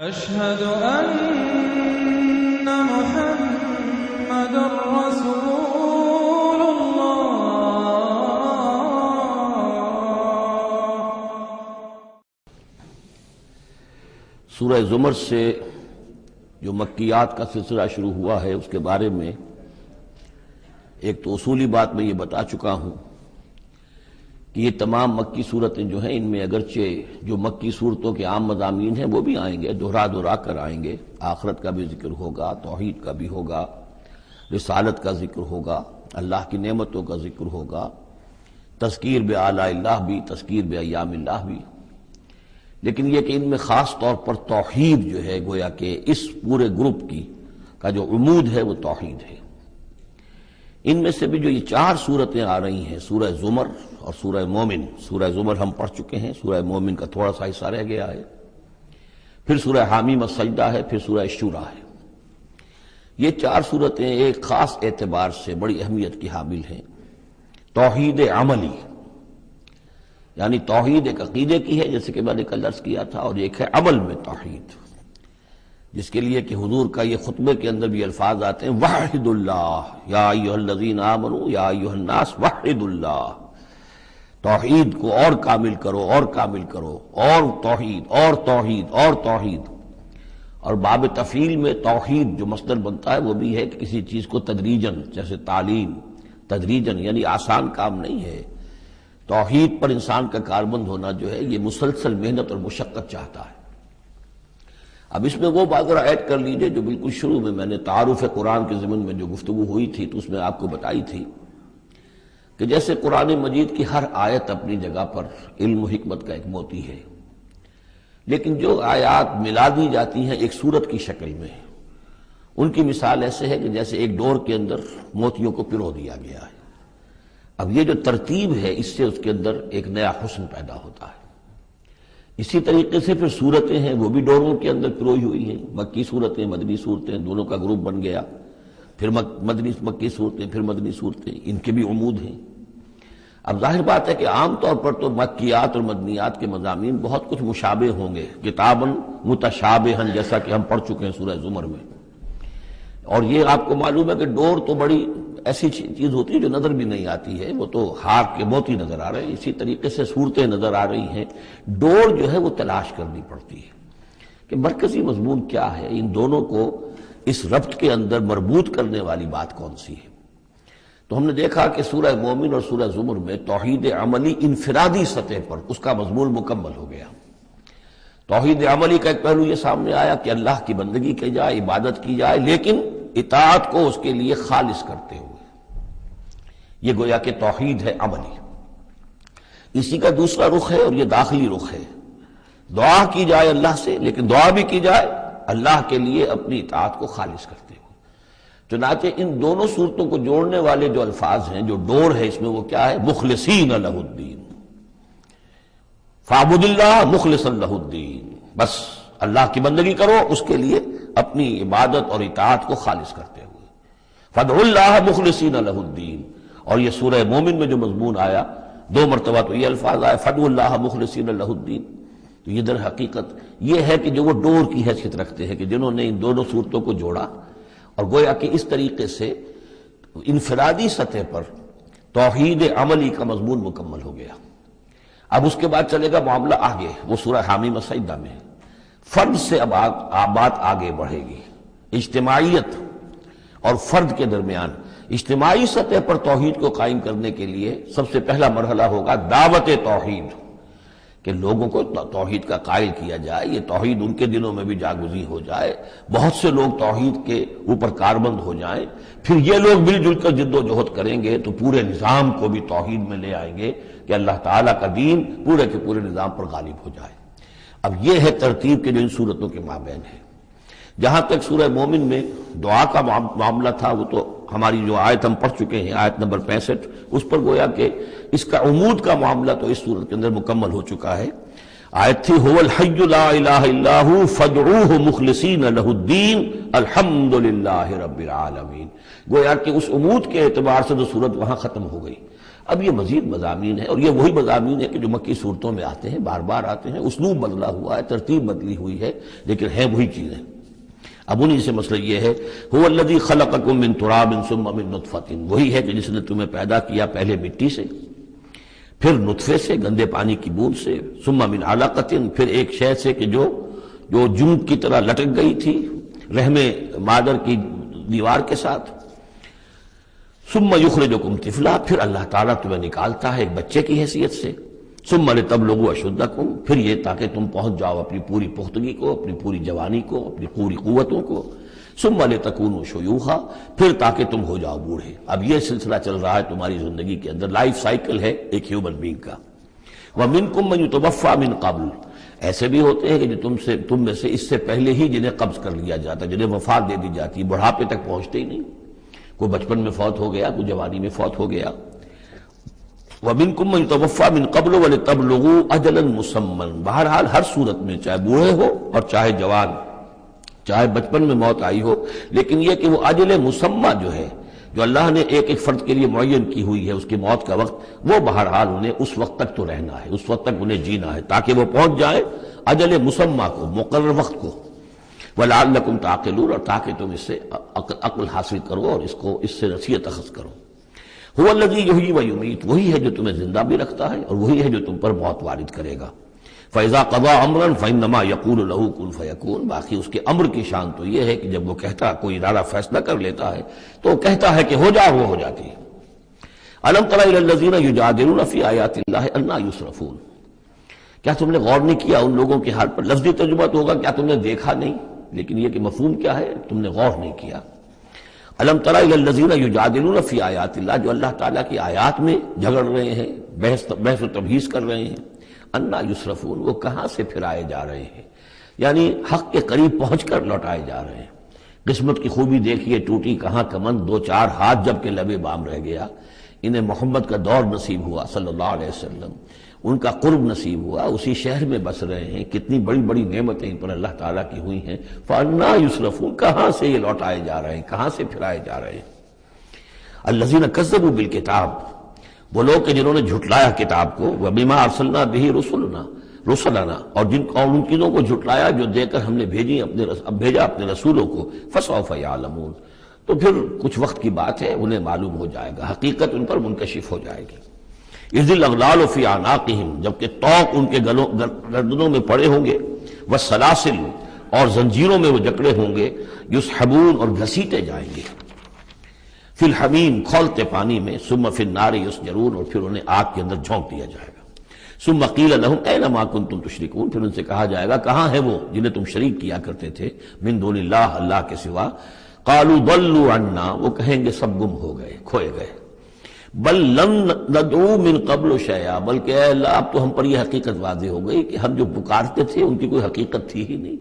أشهد أن محمد رسول سورہ زمر سے جو مکیات کا سلسلہ شروع ہوا ہے اس کے بارے میں ایک تو اصولی بات میں یہ بتا چکا ہوں کہ یہ تمام مکی صورتیں جو ہیں ان میں اگرچہ جو مکی صورتوں کے عام مضامین ہیں وہ بھی آئیں گے، دہرا کر آئیں گے، آخرت کا بھی ذکر ہوگا، توحید کا بھی ہوگا، رسالت کا ذکر ہوگا، اللہ کی نعمتوں کا ذکر ہوگا، تذکیر بآلاء اللہ بھی، تذکیر بایام اللہ بھی، لیکن یہ کہ ان میں خاص طور پر توحید جو ہے گویا کہ اس پورے گروپ کا جو عمود ہے وہ توحید ہے۔ ان میں سے بھی جو یہ چار صورتیں آ رہی ہیں، سورہ زمر اور سورہ مومن، سورہ زمر ہم پڑھ چکے ہیں، سورہ مومن کا تھوڑا سا حصہ رہ گیا ہے، پھر سورہ حامیم السجدہ ہے، پھر سورہ شورا ہے۔ یہ چار صورتیں ایک خاص اعتبار سے بڑی اہمیت کی حامل ہیں۔ توحید عملی یعنی توحید ایک عقیدے کی ہے جیسے کہ میں نے کل عرض کیا تھا، اور ایک ہے عمل میں توحید، جس کے لیے کہ حضور کا یہ خطبے کے اندر بھی الفاظ آتے ہیں وحد اللہ یا ایھا الذین آمنوا یا ایھا الناس وحد اللہ، توحید کو اور کامل کرو اور کامل کرو، اور توحید اور توحید اور توحید۔ اور باب تفعیل میں توحید جو مصدر بنتا ہے وہ بھی ہے کہ کسی چیز کو تدریجن، جیسے تعلیم تدریجن، یعنی آسان کام نہیں ہے۔ توحید پر انسان کا کاربند ہونا جو ہے یہ مسلسل محنت اور مشقت چاہتا ہے۔ اب اس میں وہ بات ذرا ایڈ کر لیجئے جو بالکل شروع میں نے تعارف قرآن کے ضمن میں جو گفتگو ہوئی تھی تو اس میں آپ کو بتائی تھی کہ جیسے قرآن مجید کی ہر آیت اپنی جگہ پر علم و حکمت کا ایک موتی ہے، لیکن جو آیات ملا دی جاتی ہیں ایک سورت کی شکل میں، ان کی مثال ایسے ہے کہ جیسے ایک ڈور کے اندر موتیوں کو پرو دیا گیا ہے۔ اب یہ جو ترتیب ہے اس سے اس کے اندر ایک نیا حسن پیدا ہوتا ہے۔ اسی طریقے سے پھر صورتیں ہیں وہ بھی ڈوروں کے اندر پروئی ہوئی ہیں، مکی صورتیں مدنی صورتیں، دونوں کا گروپ بن گیا، پھر مکی صورتیں پھر مدنی صورتیں، ان کے بھی عمود ہیں۔ اب ظاہر بات ہے کہ عام طور پر تو مکیات اور مدنیات کے مضامین بہت کچھ مشابہ ہوں گے، کتاباً متشابہاً، جیسا کہ ہم پڑھ چکے ہیں سورہ زمر میں۔ اور یہ آپ کو معلوم ہے کہ ڈور تو بڑی ایسی چیز ہوتی ہے جو نظر بھی نہیں آتی ہے، وہ تو ہار کے موتی نظر آ رہے ہیں، اسی طریقے سے صورتیں نظر آ رہی ہیں، ڈور جو ہے وہ تلاش کرنی پڑتی ہے کہ مرکزی مضمون کیا ہے، ان دونوں کو اس ربط کے اندر مربوط کرنے والی بات کون سی ہے۔ تو ہم نے دیکھا کہ سورہ مومن اور سورہ زمر میں توحید عملی انفرادی سطح پر اس کا مضمون مکمل ہو گیا۔ توحید عملی کا ایک پہلو یہ سامنے آیا کہ اللہ کی بندگی کی جائے، عبادت کی جائے، لیکن اطاعت کو اس کے لیے خالص کرتے ہوئے، یہ گویا کہ توحید ہے عملی۔ اسی کا دوسرا رخ ہے اور یہ داخلی رخ ہے، دعا کی جائے اللہ سے، لیکن دعا بھی کی جائے اللہ کے لیے اپنی اطاعت کو خالص کرتے ہوئے۔ چنانچہ ان دونوں صورتوں کو جوڑنے والے جو الفاظ ہیں، جو ڈور ہے اس میں، وہ کیا ہے؟ مخلصین لہ الدین، فاعبد اللہ مخلصا لہ الدین، بس اللہ کی بندگی کرو، اس کے لیے اپنی عبادت اور اطاعت کو خالص کرتے ہوئے۔ فادعوا اللہ مخلصین لہ الدین، اور یہ سورہ مومن میں جو مضمون آیا، دو مرتبہ تو یہ الفاظ آئے فادعوا اللہ مخلصین لہ الدین، تو یہ در حقیقت یہ ہے کہ جو وہ ڈور کی حیثیت رکھتے ہیں کہ جنہوں نے ان دونوں صورتوں کو جوڑا، اور گویا کہ اس طریقے سے انفرادی سطح پر توحید عملی کا مضمون مکمل ہو گیا۔ اب اس کے بعد چلے گا معاملہ آگے، وہ سورہ حامیم السجدہ میں فرد سے اب بات آگے بڑھے گی، اجتماعیت اور فرد کے درمیان اجتماعی سطح پر توحید کو قائم کرنے کے لیے سب سے پہلا مرحلہ ہوگا دعوت توحید، کہ لوگوں کو توحید کا قائل کیا جائے، یہ توحید ان کے دلوں میں بھی جاگزی ہو جائے، بہت سے لوگ توحید کے اوپر کاربند ہو جائیں، پھر یہ لوگ مل جل کر جد و جہد کریں گے تو پورے نظام کو بھی توحید میں لے آئیں گے کہ اللہ تعالیٰ کا دین پورے کے پورے نظام پر غالب ہو جائے۔ اب یہ ہے ترتیب کے جو ان صورتوں کے مابین ہے۔ جہاں تک سورہ مومن میں دعا کا معاملہ تھا، وہ تو ہماری جو آیت ہم پڑھ چکے ہیں، آیت نمبر 65، اس پر گویا کہ اس کا عمود کا معاملہ تو اس صورت کے اندر مکمل ہو چکا ہے۔ آیت تھی هو الحی لا الہ الا هو فادعوہ مخلصین لہ الدین الحمدللہ رب العالمین، گویا کہ اس عمود کے اعتبار سے تو صورت وہاں ختم ہو گئی۔ اب یہ مزید مضامین ہے، اور یہ وہی مضامین ہے کہ جو مکی صورتوں میں آتے ہیں، بار بار آتے ہیں، اسلوب بدلا ہوا ہے، ترتیب بدلی ہوئی ہے، لیکن ہیں وہی چیزیں۔ اب انہی سے مسئلہ یہ ہے، هو الذی خلقکم من تراب ثم من نطفۃ، وہی ہے کہ جس نے تمہیں پیدا کیا پہلے مٹی سے، پھر نطفے سے، گندے پانی کی بوند سے، ثم من علقۃ، پھر ایک شے سے کہ جو جون کی طرح لٹک گئی تھی رحم مادر کی دیوار کے ساتھ، ثم یخرجکم طفلا، پھر اللہ تعالیٰ تمہیں نکالتا ہے ایک بچے کی حیثیت سے، ثم لتبلغوا اشدکم، پھر یہ تاکہ تم پہنچ جاؤ اپنی پوری پختگی کو، اپنی پوری جوانی کو، اپنی پوری قوتوں کو، ثم لتکونوا شیوخا، پھر تاکہ تم ہو جاؤ بوڑھے۔ اب یہ سلسلہ چل رہا ہے تمہاری زندگی کے اندر، لائف سائیکل ہے ایک ہیومن بینگ کا۔ ومنکم من یتوفی من قبل، ایسے بھی ہوتے ہیں کہ جو تم میں سے اس سے پہلے ہی جنہیں قبض کر لیا جاتا، جنہیں وفات دے دی جاتی، بڑھاپے تک پہنچتے ہی نہیں، کوئی بچپن میں فوت ہو گیا، کوئی جوانی میں فوت ہو گیا۔ وَمِنْكُمْ مَنْ يُتَوَفَّى مِنْ قَبْلُ وَلِتَبْلُغُوا أَجَلًا مُّسَمًّى، بہرحال ہر صورت میں چاہے بوڑھے ہو اور چاہے جوان، چاہے بچپن میں موت آئی ہو، لیکن یہ کہ وہ اجل مسمى جو ہے، جو اللہ نے ایک ایک فرد کے لیے معین کی ہوئی ہے اس کی موت کا وقت، وہ بہرحال انہیں اس وقت تک تو رہنا ہے، اس وقت تک انہیں جینا ہے تاکہ وہ پہنچ جائے اجل مسمى کو، مقرر وقت کو۔ وَلَعَلَّكُمْ تَعْقِلُونَ، اور تاکہ تم اس سے عقل حاصل کرو اور اس سے نصیحت اخذ کرو۔ هو الذی یحیی و یمیت، وہی ہے جو تمہیں زندہ بھی رکھتا ہے اور وہی ہے جو تم پر موت وارد کرے گا۔ فَإِذَا قَضَىٰ أَمْرًا فَإِنَّمَا يَقُولُ لَهُ كُن فَيَكُونُ، باقی اس کے امر کی شان تو یہ ہے کہ جب وہ کہتا، کوئی ارادہ فیصلہ کر لیتا ہے تو وہ کہتا ہے کہ ہو جا، وہ ہو جاتی ہے۔ أَلَمْ تَرَ إِلَى الَّذِينَ يُجَادِلُونَ فِي آيَاتِ اللَّهِ أَنَّىٰ يُصْرَفُونَ، کیا تم نے غور نہیں کیا ان لوگوں کے حال پر؟ لفظی ترجمہ تو ہوگا کیا تم نے دیکھا نہیں، لیکن یہ کہ مفہوم کیا ہے، تم نے غور نہیں کیا۔ الم تر الی الذین یجادلون فی آیات اللہ، جو اللہ تعالیٰ کی آیات میں جھگڑ رہے ہیں، بحث و تبحیث کر رہے ہیں، انا یصرفون، وہ کہاں سے پھرائے جا رہے ہیں، یعنی حق کے قریب پہنچ کر لوٹائے جا رہے ہیں۔ قسمت کی خوبی دیکھیے، ٹوٹی کہاں کمند، دو چار ہاتھ جب کہ لبے بام رہ گیا۔ انہیں محمد کا دور نصیب ہوا صلی اللہ علیہ وسلم، ان کا قرب نصیب ہوا، اسی شہر میں بس رہے ہیں، کتنی بڑی بڑی نعمتیں ان پر اللہ تعالیٰ کی ہوئی ہیں۔ فَأَنَّىٰ يُصْرَفُونَ، کہاں سے یہ لوٹائے جا رہے ہیں، کہاں سے پھرائے جا رہے ہیں۔ الَّذِينَ كَذَّبُوا بِالْكِتَابِ، وہ لوگ کہ جنہوں نے جھٹلایا کتاب کو، وَبِمَا أَرْسَلْنَا بِهِ رُسُلَنَا، اور ان چیزوں کو جھٹلایا جو دے کر ہم نے بھیجا اپنے رسولوں کو، فَسَوْفَ يَعْلَمُونَ، تو پھر کچھ وقت کی بات ہے، انہیں معلوم ہو جائے گا، حقیقت ان پر منکشف ہو جائے گی۔ اِذِ الْأَغْلَالُ فِي أَعْنَاقِهِمْ، جبکہ طوق ان کے گردنوں میں پڑے ہوں گے، وَالسَّلَاسِلُ، اور زنجیروں میں وہ جکڑے ہوں گے، يُسْحَبُونَ، اور گھسیٹے جائیں گے، فِي الْحَمِيمِ، کھولتے پانی میں، ثُمَّ فِي النَّارِ يُسْجَرُونَ، اور پھر انہیں آگ کے اندر جھونک دیا جائے گا۔ ثُمَّ قِيلَ لَهُمْ أَيْنَ مَا كُنتُمْ تُشْرِكُونَ، پھر ان سے کہا جائے گا کہاں ہے وہ جنہیں تم شریک کیا کرتے تھے، من دون اللہ، اللہ کے سوا۔ قَالُوا ضَلُّوا عَنَّا، وہ کہیں گے سب گم ہو گئے، کھوئے گئے۔ بل لم ندعو من قبل شیئا، بلکہ اے اللہ اب تو ہم پر یہ حقیقت واضح ہو گئی کہ ہم جو پکارتے تھے ان کی کوئی حقیقت تھی ہی نہیں،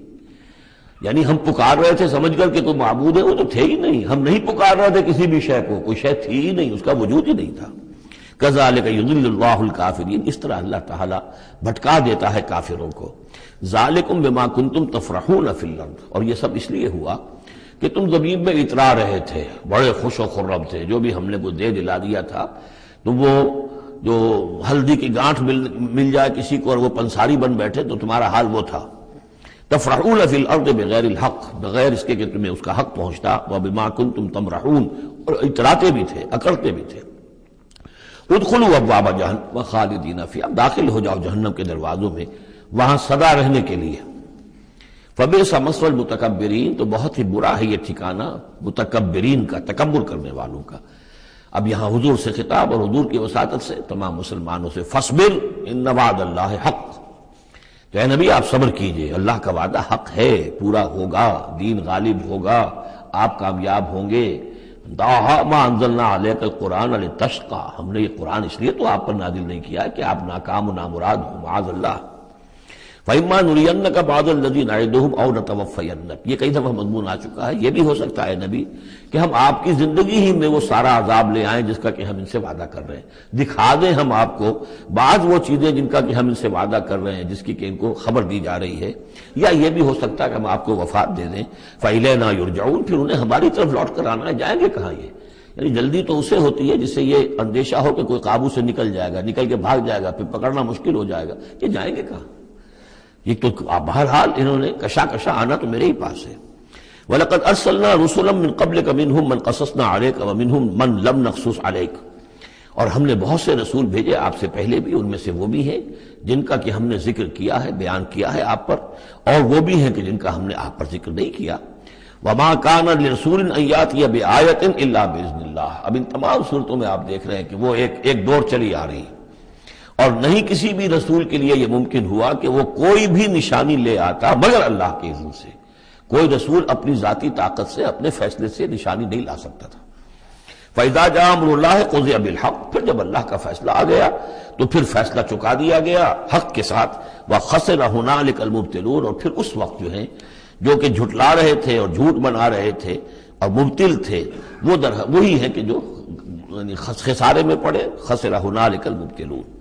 یعنی ہم پکار رہے تھے سمجھ کر کہ کوئی معبود ہے، وہ تو تھے ہی نہیں، ہم نہیں پکار رہے تھے کسی بھی شے کو، کوئی شے تھی ہی نہیں، اس کا وجود ہی نہیں تھا۔ کذالک یضل اللہ الکافرین، اس طرح اللہ تعالیٰ بھٹکا دیتا ہے کافروں کو۔ ذالکم بما کنتم تفرحون فی الارض، اور یہ سب اس لیے ہوا کہ تم زمین میں اترا رہے تھے، بڑے خوش و خرم تھے، جو بھی ہم نے کچھ دے دلا دیا تھا، تو وہ جو ہلدی کی گانٹھ مل جائے کسی کو اور وہ پنساری بن بیٹھے تو تمہارا حال وہ تھا۔ تفرحون فی الارض بغیر الحق، بغیر اس کے کہ تمہیں اس کا حق پہنچتا، وبما کنتم تمرحون، اور اتراتے بھی تھے، اکڑتے بھی تھے۔ ادخلوا ابواب جہنم خالدین فیہا، اب داخل ہو جاؤ جہنم کے دروازوں میں، وہاں سدا رہنے کے لیے۔ فبئس مثوى المتکبرین، تو بہت ہی برا ہے یہ ٹھکانہ متکبرین کا، تکبر کرنے والوں کا۔ اب یہاں حضور سے خطاب اور حضور کی وساطت سے تمام مسلمانوں سے، فاصبر ان وعد اللہ حق، تو اے نبی آپ صبر کیجئے، اللہ کا وعدہ حق ہے، پورا ہوگا، دین غالب ہوگا، آپ کامیاب ہوں گے۔ ما انزلنا علیک القرآن لتشقى، ہم نے یہ قرآن اس لیے تو آپ پر نازل نہیں کیا کہ آپ ناکام و نامراد ہوں، معاذ اللہ۔ فَإِمَّا نُرِيَنَّكَ بَعْضَ الَّذِي نَعِدُهُمْ أَوْ نَتَوَفَّيَنَّكَ، یہ کئی دفعہ مضمون آ چکا ہے، یہ بھی ہو سکتا ہے نبی کہ ہم آپ کی زندگی ہی میں وہ سارا عذاب لے آئیں جس کا کہ ہم ان سے وعدہ کر رہے ہیں، دکھا دیں ہم آپ کو بعض وہ چیزیں جن کا کہ ہم ان سے وعدہ کر رہے ہیں، جس کی کہ ان کو خبر دی جا رہی ہے، یا یہ بھی ہو سکتا ہے کہ ہم آپ کو وفات دے دیں۔ فَإِلَيْنَا يُرْجَعُونَ، پھر انہیں ہماری طرف لوٹ کر آنا ہے، جائیں گے کہاں یعنی جلدی تو اسے ہوتی ہے جس سے یہ اندیشہ ہو کہ کوئی قابو سے نکل جائے گا، نکل کے بھاگ جائے گا، پھر پکڑنا مشکل ہو جائے گا، یہ جائیں گے کہاں؟ یہ تو بہرحال انہوں نے کشا آنا تو میرے ہی پاس ہے۔ وَلَقَدْ أَرْسَلْنَا رُسُلًا مِّن قَبْلِكَ مِنْهُمْ مَنْ قَصَصْنَا عَلَيْكَ وَمِنْهُمْ مَنْ لَمْ نَقْصُصْ عَلَيْكَ، اور ہم نے بہت سے رسول بھیجے آپ سے پہلے بھی، ان میں سے وہ بھی ہیں جن کا کہ ہم نے ذکر کیا ہے، بیان کیا ہے آپ پر، اور وہ بھی ہیں کہ جن کا ہم نے آپ پر ذکر نہیں کیا۔ وَمَا كَانَ لِرَسُولٍ أَن يَأْتِيَ بِآيَةٍ إِلَّا بِإِذْنِ اللَّهِ، اب ان تمام صورتوں میں آپ دیکھ رہے ہیں کہ وہ ایک دور چلی آ رہی ہے، اور نہیں کسی بھی رسول کے لیے یہ ممکن ہوا کہ وہ کوئی بھی نشانی لے آتا مگر اللہ کے اذن سے۔ کوئی رسول اپنی ذاتی طاقت سے، اپنے فیصلے سے نشانی نہیں لا سکتا تھا۔ فَإِذَا جَاءَ أَمْرُ اللَّهِ قُضِيَ بِالْحَقِّ، پھر جب اللہ کا فیصلہ آ گیا تو پھر فیصلہ چکا دیا گیا حق کے ساتھ۔ وَخَسِرَ هُنَالِكَ الْمُبْطِلُونَ، اور پھر اس وقت جو کہ جھٹلا رہے تھے اور جھوٹ بنا رہے تھے اور مبتل تھے، وہ وہی ہے کہ جو خسارے میں پڑے۔ خَسِرَ هُنَالِكَ الْمُبْطِلُونَ۔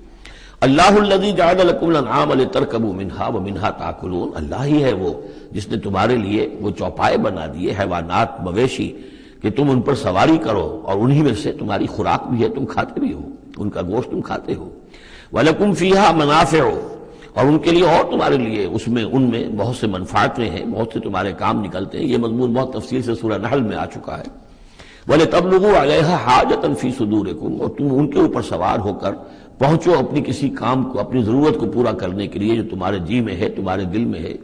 اللہ الذی جعل لکم الانعام لترکبوا منها ومنها تاکلون، اللہ ہی ہے وہ جس نے تمہارے لیے وہ چوپائے بنا دیے، حیوانات، مویشی، کہ تم ان پر سواری کرو، اور انہی میں سے تمہاری خوراک بھی ہے، تم کھاتے بھی ہو، ان کا گوشت تم کھاتے ہو۔ وَلَكُمْ فِيهَا مَنَافِعُ، اور ان کے لیے اور تمہارے لیے ان میں بہت سے منفعتیں ہیں، بہت سے تمہارے کام نکلتے ہیں۔ یہ مضمون بہت تفصیل سے سورہ نحل میں آ چکا ہے۔ وَلِتَبْلُغُوا عَلَيْهَا حَاجَةً فِي صُدُورِكُمْ، اور تم ان کے اوپر سوار ہو کر پہنچو اپنی کسی کام کو، اپنی ضرورت کو پورا کرنے کے لیے جو تمہارے جی میں ہے، تمہارے دل میں ہے۔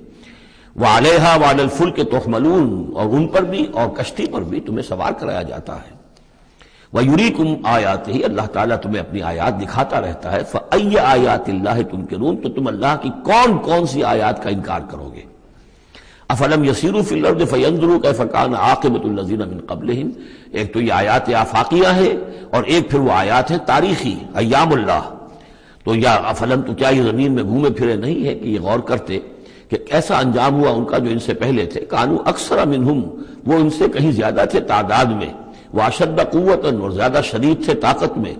وَعَلَيْهَا وَعَلَى الْفُلْكِ تُحْمَلُونَ، اور ان پر بھی اور کشتی پر بھی تمہیں سوار کرایا جاتا ہے۔ وَيُرِيكُمْ آيَاتِهِ، اللہ تعالیٰ تمہیں اپنی آیات دکھاتا رہتا ہے۔ فَأَيَّ آيَاتِ اللَّهِ تُنْكِرُونَ، تو تم اللہ کی کون کون سی آیات کا انکار کرو گے؟ افلم یسیروا فی الارض فینظروا کیف کان عاقبۃ الذین من قبلہم، ایک تو یہ آیات آفاقیہ ہے، اور ایک پھر وہ آیات ہے تاریخی، ایام اللہ۔ تو یا افلم، تو کیا یہ زمین میں گھومے پھرے نہیں ہے کہ یہ غور کرتے کہ کیسا انجام ہوا ان کا جو ان سے پہلے تھے؟ کانوا اکثر منہم، وہ ان سے کہیں زیادہ تھے تعداد میں، واشد قوۃ، اور زیادہ شدید تھے طاقت میں،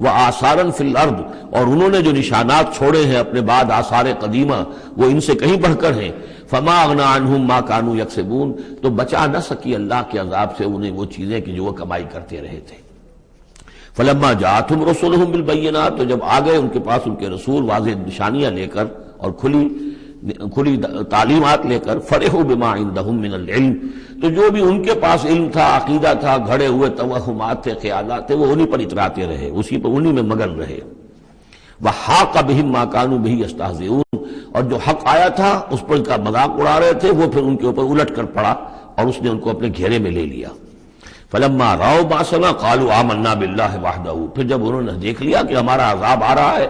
وآثارا فی الارض، اور انہوں نے جو نشانات چھوڑے ہیں اپنے بعد آثار قدیمہ، وہ ان سے کہیں بڑھ کر ہیں۔ فما اغنی عنہم ما کانوا یکسبون، تو بچا نہ سکی اللہ کے عذاب سے انہیں وہ چیزیں کہ جو وہ کمائی کرتے رہے تھے۔ فلما جاءتهم رسلهم بالبینات، تو جب آ گئے ان کے پاس ان کے رسول واضح نشانیاں لے کر اور کھلی تعلیمات لے کر، فرحوا بما عندهم من العلم، تو جو بھی ان کے پاس علم تھا، عقیدہ تھا، گھڑے ہوئے توہمات تھے، خیالات تھے، وہ انہی پر اتراتے رہے، اسی پر انہی میں مگن رہے۔ وحاق بهم ما كانوا به يستهزئون، اور جو حق آیا تھا اس پر کا مذاق اڑا رہے تھے، وہ پھر ان کے اوپر الٹ کر پڑا اور اس نے ان کو اپنے گھیرے میں لے لیا۔ فلما رأوا بأسنا قالوا آمنا بالله وحده، پھر جب انہوں نے دیکھ لیا کہ ہمارا عذاب آ رہا ہے،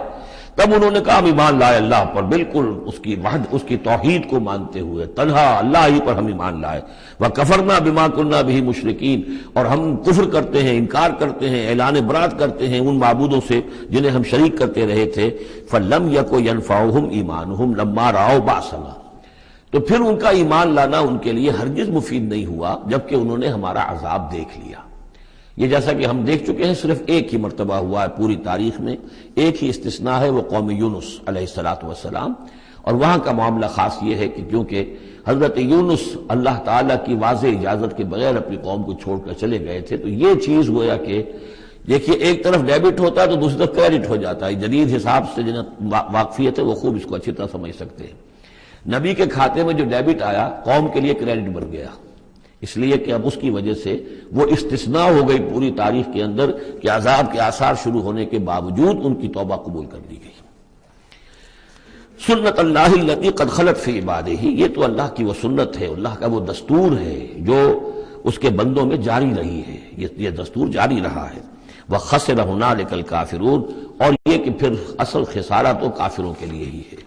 تب انہوں نے کہا ہم ایمان لائے اللہ پر، بالکل اس کی توحید کو مانتے ہوئے، تنہا اللہ ہی پر ہم ایمان لائے۔ وَكَفَرْنَا بِمَا كُنَّا بِهِ مُشْرِكِينَ، اور ہم کفر کرتے ہیں، انکار کرتے ہیں، اعلان برات کرتے ہیں ان معبودوں سے جنہیں ہم شریک کرتے رہے تھے۔ فَلَمْ يَكُ يَنْفَعُهُمْ إِيمَانُهُمْ لَمَّا رَأَوْا بَأْسَنَا، تو پھر ان کا ایمان لانا ان کے لیے ہرگز مفید نہیں ہوا جبکہ انہوں نے ہمارا عذاب دیکھ لیا۔ یہ جیسا کہ ہم دیکھ چکے ہیں صرف ایک ہی مرتبہ ہوا ہے پوری تاریخ میں، ایک ہی استثناء ہے، وہ قوم یونس علیہ السلام، اور وہاں کا معاملہ خاص یہ ہے کہ کیونکہ حضرت یونس اللہ تعالیٰ کی واضح اجازت کے بغیر اپنی قوم کو چھوڑ کر چلے گئے تھے، تو یہ چیز گویا کہ دیکھیے ایک طرف ڈیبٹ ہوتا ہے تو دوسری طرف کریڈٹ ہو جاتا ہے۔ جدید حساب سے جنہیں واقفیت ہے وہ خوب اس کو اچھی طرح سمجھ سکتے ہیں۔ نبی کے کھاتے میں جو ڈیبٹ آیا قوم کے لیے کریڈٹ بن گیا، اس لیے کہ اب اس کی وجہ سے وہ استثناء ہو گئی پوری تاریخ کے اندر کہ عذاب کے آثار شروع ہونے کے باوجود ان کی توبہ قبول کر لی گئی۔ سنت اللہ التی قد خلت فی عبادہ، یہ تو اللہ کی وہ سنت ہے، اللہ کا وہ دستور ہے جو اس کے بندوں میں جاری رہی ہے، یہ دستور جاری رہا ہے۔ وخسر ہنالک الکافرون، اور یہ کہ پھر اصل خسارہ تو کافروں کے لیے ہی ہے۔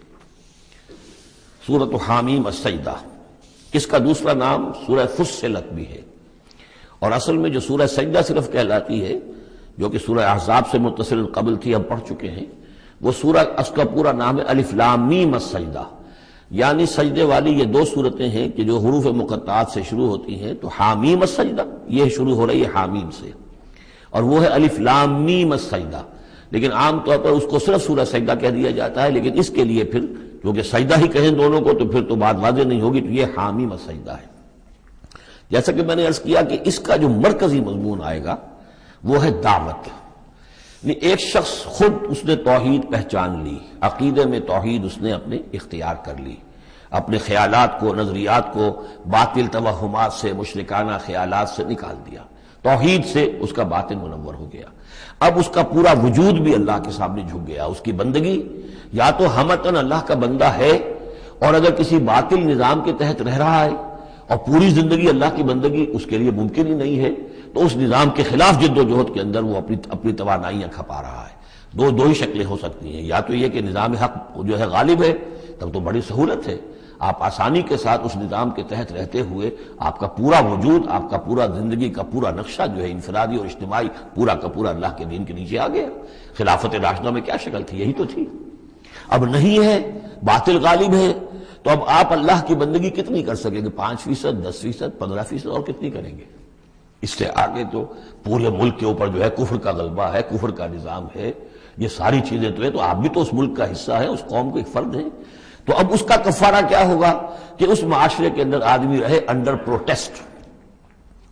سورۃ حامیم السجدہ، اس کا دوسرا نام سورہ فصلت بھی ہے، اور اصل میں جو سورہ سجدہ صرف کہلاتی ہے، جو کہ سورہ احزاب سے متصل قبل تھی، ہم پڑھ چکے ہیں، وہ سورہ، اس کا پورا نام ہے الف لام میم السجدہ، یعنی سجدے والی یہ دو صورتیں ہیں کہ جو حروف مقطعات سے شروع ہوتی ہیں، تو حامیم السجدہ یہ شروع ہو رہی ہے حامیم سے، اور وہ ہے الف لام میم السجدہ، لیکن عام طور پر اس کو صرف سورہ سجدہ کہہ دیا جاتا ہے، لیکن اس کے لیے پھر کیونکہ سجدہ ہی کہیں دونوں کو تو پھر تو بات واضح نہیں ہوگی، تو یہ حامیم السجدہ ہے۔ جیسا کہ میں نے عرض کیا کہ اس کا جو مرکزی مضمون آئے گا وہ ہے دعوت. ایک شخص خود اس نے توحید پہچان لی، عقیدے میں توحید اس نے اپنے اختیار کر لی، اپنے خیالات کو، نظریات کو باطل توہمات سے، مشرکانہ خیالات سے نکال دیا، توحید سے اس کا باطن منور ہو گیا. اب اس کا پورا وجود بھی اللہ کے سامنے جھک گیا. اس کی بندگی یا تو ہمتن اللہ کا بندہ ہے، اور اگر کسی باطل نظام کے تحت رہ رہا ہے اور پوری زندگی اللہ کی بندگی اس کے لیے ممکن ہی نہیں ہے، تو اس نظام کے خلاف جد و جہد کے اندر وہ اپنی توانائیاں کھپا رہا ہے. دو ہی شکلیں ہو سکتی ہیں، یا تو یہ کہ نظام حق جو ہے غالب ہے، تب تو بڑی سہولت ہے، آپ آسانی کے ساتھ اس نظام کے تحت رہتے ہوئے آپ کا پورا وجود، آپ کا پورا زندگی کا پورا نقشہ جو ہے انفرادی اور اجتماعی پورا کا پورا اللہ کے دین کے نیچے آ گیا. خلافت راشدہ میں کیا شکل تھی؟ یہی تو تھی. اب نہیں ہے، باطل غالب ہے، تو اب آپ اللہ کی بندگی کتنی کر سکیں گے؟ 5%، 10%، 15%، اور کتنی کریں گے؟ اس سے آگے تو پورے ملک کے اوپر جو ہے کفر کا غلبہ ہے، کفر کا نظام ہے، یہ ساری چیزیں تو ہے. تو آپ بھی تو اس ملک کا حصہ ہیں، اس قوم کے ایک فرد ہیں. تو اب اس کا کفارہ کیا ہوگا کہ اس معاشرے کے اندر آدمی رہے انڈر پروٹیسٹ،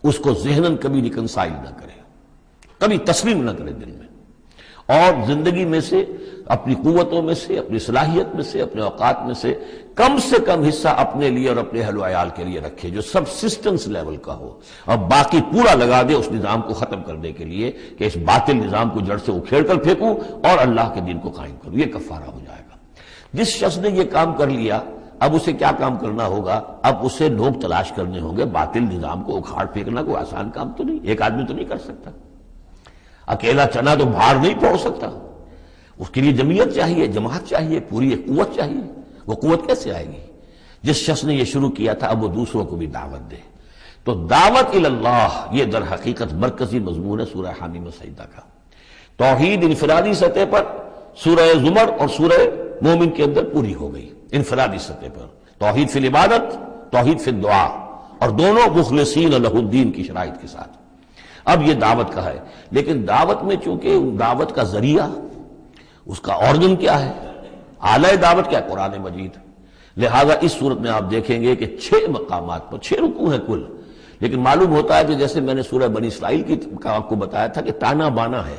اس کو ذہناً کبھی ریکنسائل نہ کرے، کبھی تسلیم نہ کرے دل میں، اور زندگی میں سے، اپنی قوتوں میں سے، اپنی صلاحیت میں سے، اپنے اوقات میں سے کم حصہ اپنے لیے اور اپنے اہل و عیال کے لیے رکھے جو سب سسٹنس لیول کا ہو، اور باقی پورا لگا دے اس نظام کو ختم کرنے کے لیے کہ اس باطل نظام کو جڑ سے اکھیڑ کر پھینکوں اور اللہ کے دین کو قائم کروں. یہ کفارہ ہو جائے گا. جس شخص نے یہ کام کر لیا، اب اسے کیا کام کرنا ہوگا؟ اب اسے لوگ تلاش کرنے ہوں گے. باطل نظام کو اکھاڑ پھینکنا کوئی آسان کام تو نہیں، ایک آدمی تو نہیں کر سکتا. اکیلا چنا تو بھاڑ نہیں پھوڑ سکتا، اس کے لیے جمعیت چاہیے، جماعت چاہیے، پوری ایک قوت چاہیے. وہ قوت کیسے آئے گی؟ جس شخص نے یہ شروع کیا تھا اب وہ دوسروں کو بھی دعوت دے. تو دعوت اللہ یہ در حقیقت مرکزی مضمون ہے سورہ حامیم سجدہ کا. توحید انفرادی سطح پر سورہ زمر اور سورہ مومن کے اندر پوری ہو گئی. انفرادی سطح پر توحید فی العبادت، توحید فی الدعا، اور دونوں مخلصین لہ الدین کی شرائط کے ساتھ. اب یہ دعوت کا ہے، لیکن دعوت میں چونکہ دعوت کا ذریعہ، اس کا آرگن کیا ہے، آلہ دعوت کیا؟ قرآن مجید. لہذا اس صورت میں آپ دیکھیں گے کہ 6 مقامات پر 6 رکوع ہیں کل، لیکن معلوم ہوتا ہے کہ جیسے میں نے سورہ بنی اسرائیل کی آپ کو بتایا تھا کہ تانا بانا ہے،